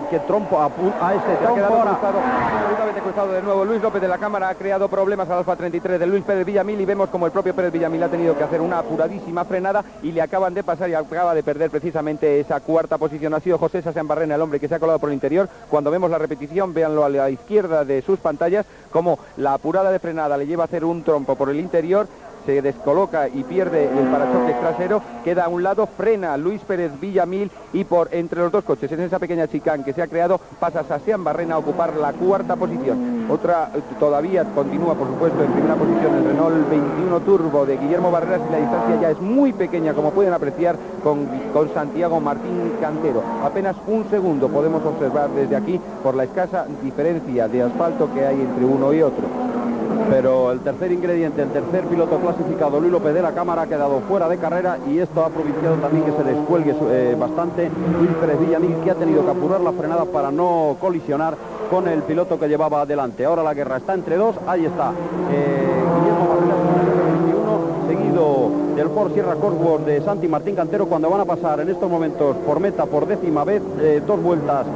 que trompo a ese Se ha quedado ahora. absolutamente cruzado de nuevo. Luis López de la Cámara ha creado problemas al Alfa 33 de Luis Pérez Villamil, y vemos como el propio Pérez Villamil ha tenido que hacer una apuradísima frenada y le acaban de pasar, y acaba de perder precisamente esa cuarta posición. Ha sido José Sasean-Barrena el hombre que se ha colado por el interior. Cuando vemos la repetición, véanlo a la izquierda de sus pantallas, como la apurada de frenada le lleva a hacer un trompo por el interior, se descoloca y pierde el parachoques trasero, queda a un lado, frena Luis Pérez Villamil, y por entre los dos coches, en esa pequeña chicane que se ha creado, pasa Sasean-Barrena a ocupar la cuarta posición. Otra todavía continúa, por supuesto, en primera posición el Renault 21 Turbo de Guillermo Barreras, y la distancia ya es muy pequeña, como pueden apreciar, con Santiago Martín Cantero. Apenas un segundo podemos observar desde aquí por la escasa diferencia de asfalto que hay entre uno y otro. Pero el tercer ingrediente, el tercer piloto clasificado, Luis López de la Cámara, ha quedado fuera de carrera, y esto ha propiciado también que se descuelgue bastante Luis Pérez Villamil, que ha tenido que apurar la frenada para no colisionar con el piloto que llevaba adelante. Ahora la guerra está entre dos. Ahí está Guillermo Barreras con el 21, seguido del Ford Sierra Cosworth de Santi Martín Cantero, cuando van a pasar en estos momentos por meta por décima vez, dos vueltas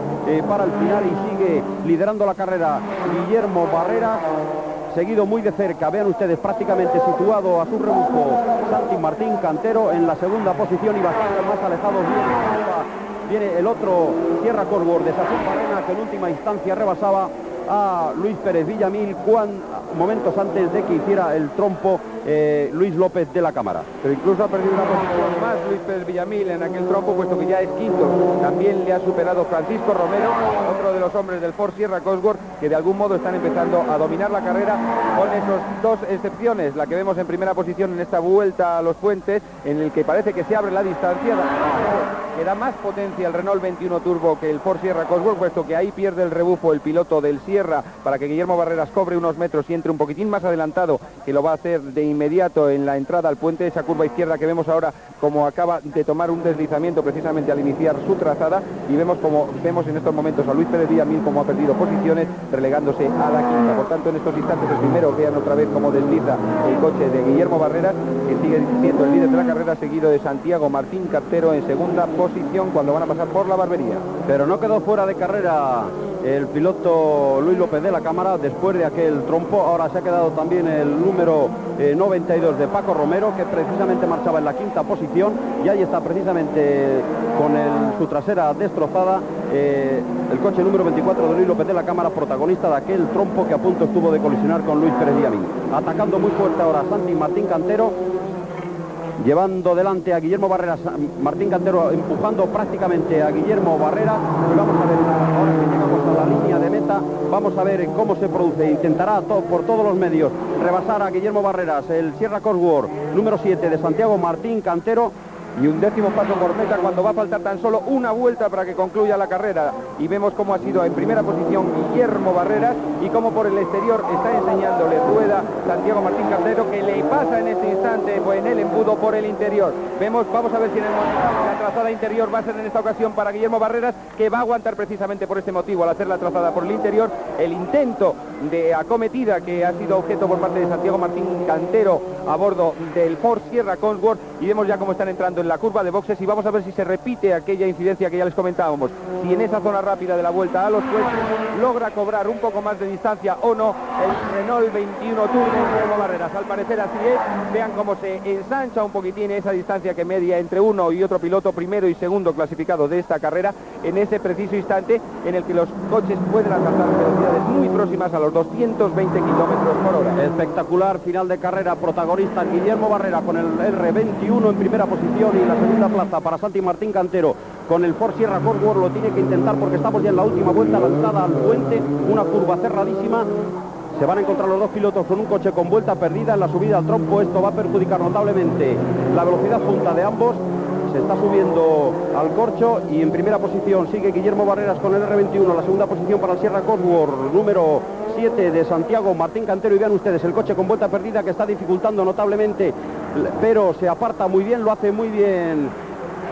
para el final, y sigue liderando la carrera Guillermo Barreras, seguido muy de cerca, vean ustedes, prácticamente situado a su rebufo Santi Martín Cantero en la segunda posición, y bastante más alejados viene el otro Sierra Cosworth de Sasean-Barrena, que en última instancia rebasaba a Luis Pérez Villamil momentos antes de que hiciera el trompo Luis López de la Cámara. Pero incluso ha perdido una posición más Luis Pérez Villamil en aquel trompo, puesto que ya es quinto. También le ha superado Francisco Romero, otro de los hombres del Ford Sierra Cosworth, que de algún modo están empezando a dominar la carrera, con esas dos excepciones, la que vemos en primera posición en esta vuelta a los puentes, en el que parece que se abre la distancia, que da más potencia el Renault 21 Turbo que el Ford Sierra Cosworth, puesto que ahí pierde el rebufo el piloto del Sierra, para que Guillermo Barreras cobre unos metros y entre un poquitín más adelantado, que lo va a hacer de inmediato en la entrada al puente, esa curva izquierda que vemos ahora como acaba de tomar un deslizamiento precisamente al iniciar su trazada, y vemos en estos momentos a Luis Pérez Villamil como ha perdido posiciones, relegándose a la quinta. Por tanto, en estos instantes, el primero, vean otra vez cómo desliza el coche de Guillermo Barreras, que sigue siendo el líder de la carrera, seguido de Santiago Martín Cantero en segunda posición, cuando van a pasar por la barbería. Pero no quedó fuera de carrera el piloto Luis López de la Cámara después de aquel trompo. Ahora se ha quedado también el número 92 de Paco Romero, que precisamente marchaba en la quinta posición, y ahí está precisamente con su trasera destrozada el coche número 24 de Luis López de la Cámara, protagonista de aquel trompo que a punto estuvo de colisionar con Luis Pérez Villamil. Atacando muy fuerte ahora Santi Martín Cantero, llevando delante a Guillermo Barreras. Martín Cantero empujando prácticamente a Guillermo Barreras, y vamos a ver, ahora que llegamos a la línea de meta, vamos a ver cómo se produce. Intentará por todos los medios rebasar a Guillermo Barreras el Sierra Cosworth número 7 de Santiago Martín Cantero, y un décimo paso por meta cuando va a faltar tan solo una vuelta para que concluya la carrera. Y vemos cómo ha sido en primera posición Guillermo Barreras y cómo por el exterior está enseñándole rueda Santiago Martín Cantero, que le pasa en este instante en el embudo por el interior. Vamos a ver si en el la trazada interior va a ser en esta ocasión para Guillermo Barreras, que va a aguantar precisamente por este motivo al hacer la trazada por el interior. El intento de acometida que ha sido objeto por parte de Santiago Martín Cantero a bordo del Ford Sierra Cosworth, y vemos ya cómo están entrando en la curva de boxes, y vamos a ver si se repite aquella incidencia que ya les comentábamos, si en esa zona rápida de la vuelta a los jueces logra cobrar un poco más de distancia o no el Renault 21 Turbo Guillermo Barreras. Al parecer así es. Vean cómo se ensancha un poquitín esa distancia que media entre uno y otro piloto primero y segundo clasificado de esta carrera, en ese preciso instante en el que los coches pueden alcanzar velocidades muy próximas a los 220 kilómetros por hora. Espectacular final de carrera, protagonista Guillermo Barrera con el R21 en primera posición, y la segunda plaza para Santi Martín Cantero con el Ford Sierra Cosworth. Lo tiene que intentar porque estamos ya en la última vuelta, la entrada al puente, una curva cerradísima. Se van a encontrar los dos pilotos con un coche con vuelta perdida en la subida al trompo. Esto va a perjudicar notablemente la velocidad punta de ambos. Se está subiendo al corcho y en primera posición sigue Guillermo Barreras con el R21, la segunda posición para el Sierra Cosworth número 7 de Santiago Martín Cantero. Y vean ustedes el coche con vuelta perdida que está dificultando notablemente, pero se aparta muy bien, lo hace muy bien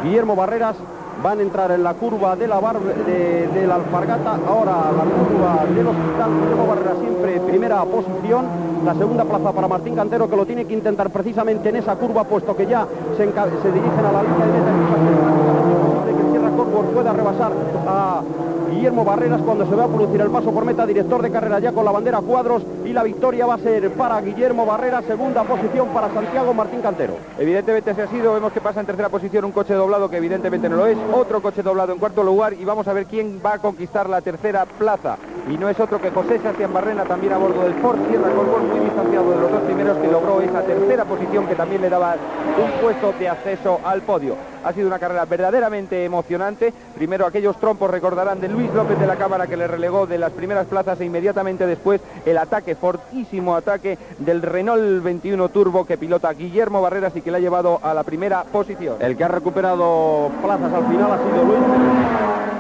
Guillermo Barreras. Van a entrar en la curva de la de la Alpargata, ahora la curva del Hospital. Guillermo Barreras siempre primera posición, la segunda plaza para Martín Cantero, que lo tiene que intentar precisamente en esa curva, puesto que ya se dirigen a la línea de meta, de que el Sierra Cosworth pueda rebasar a Guillermo Barreras cuando se va a producir el paso por meta. Director de carrera ya con la bandera cuadros, y la victoria va a ser para Guillermo Barreras, segunda posición para Santiago Martín Cantero. Evidentemente se ha sido, vemos que pasa en tercera posición un coche doblado que evidentemente no lo es, otro coche doblado en cuarto lugar, y vamos a ver quién va a conquistar la tercera plaza, y no es otro que José Sebastián Barrena, también a bordo del Ford Sierra Cosworth, muy distanciado de los dos primeros, que logró esa tercera posición que también le daba un puesto de acceso al podio. Ha sido una carrera verdaderamente emocionante. Primero aquellos trompos, recordarán, de Luis López de la Cámara, que le relegó de las primeras plazas, e inmediatamente después el ataque, fortísimo ataque del Renault 21 Turbo que pilota Guillermo Barreras y que le ha llevado a la primera posición. El que ha recuperado plazas al final ha sido Luis,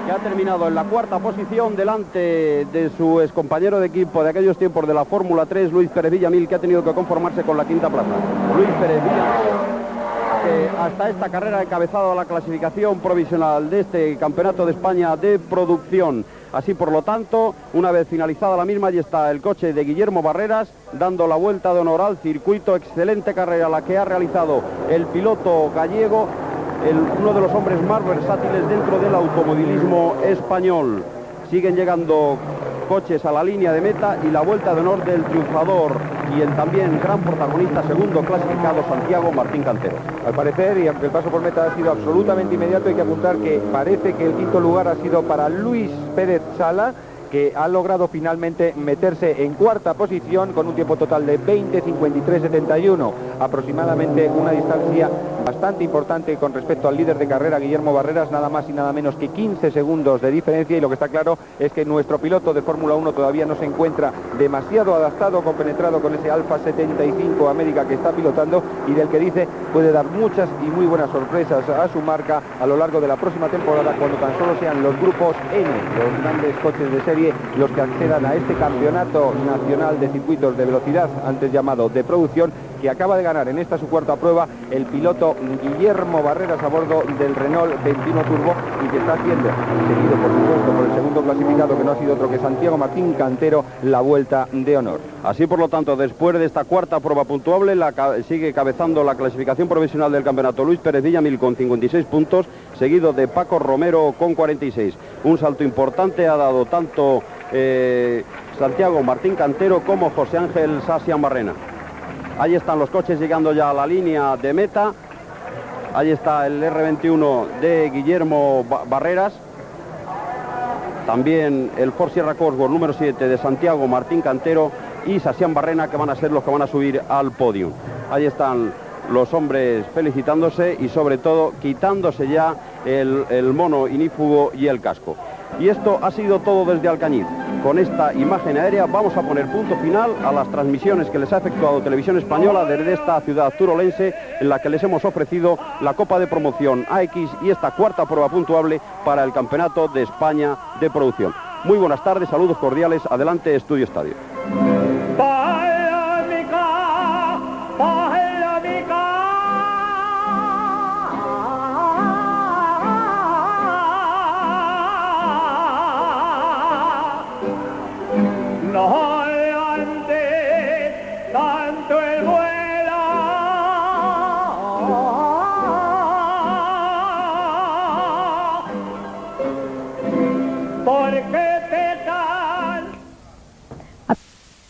que ha terminado en la cuarta posición delante de su excompañero de equipo de aquellos tiempos de la Fórmula 3, Luis Pérez Villamil, que ha tenido que conformarse con la quinta plaza. Luis Pérez Villamil, que hasta esta carrera ha encabezado la clasificación provisional de este Campeonato de España de Producción. Así, por lo tanto, una vez finalizada la misma, allí está el coche de Guillermo Barreras dando la vuelta de honor al circuito. Excelente carrera la que ha realizado el piloto gallego, uno de los hombres más versátiles dentro del automovilismo español. Siguen llegando coches a la línea de meta, y la vuelta de honor del triunfador y el también gran protagonista, segundo clasificado, Santiago Martín Cantero. Al parecer, y aunque el paso por meta ha sido absolutamente inmediato, hay que apuntar que parece que el quinto lugar ha sido para Luis Pérez Sala, que ha logrado finalmente meterse en cuarta posición con un tiempo total de 20:53:71, aproximadamente una distancia bastante importante con respecto al líder de carrera, Guillermo Barreras, nada más y nada menos que 15 segundos de diferencia. Y lo que está claro es que nuestro piloto de Fórmula 1 todavía no se encuentra demasiado adaptado, compenetrado con ese Alfa 75 América que está pilotando, y del que dice puede dar muchas y muy buenas sorpresas a su marca a lo largo de la próxima temporada, cuando tan solo sean los grupos N, los grandes coches de serie, los que accedan a este campeonato nacional de circuitos de velocidad, antes llamado de producción, que acaba de ganar en esta su cuarta prueba el piloto Guillermo Barreras a bordo del Renault 21 Turbo, y que está haciendo, seguido por supuesto por el segundo clasificado, que no ha sido otro que Santiago Martín Cantero, la vuelta de honor. Así, por lo tanto, después de esta cuarta prueba puntuable, sigue cabezando la clasificación provisional del campeonato Luis Pérez Villamil con 56 puntos, seguido de Paco Romero con 46. Un salto importante ha dado tanto Santiago Martín Cantero como José Ángel Sasian Barrena. Ahí están los coches llegando ya a la línea de meta. Ahí está el R21 de Guillermo Barreras. También el Ford Sierra Cosworth número 7 de Santiago Martín Cantero y Sasian Barrena, que van a ser los que van a subir al podio. Ahí están los hombres felicitándose y sobre todo quitándose ya el mono inífugo y el casco. Y esto ha sido todo desde Alcañiz. Con esta imagen aérea vamos a poner punto final a las transmisiones que les ha efectuado Televisión Española desde esta ciudad turolense, en la que les hemos ofrecido la Copa de Promoción AX y esta cuarta prueba puntuable para el Campeonato de España de Producción. Muy buenas tardes, saludos cordiales, adelante Estudio Estadio. No antes tanto el vuelo, porque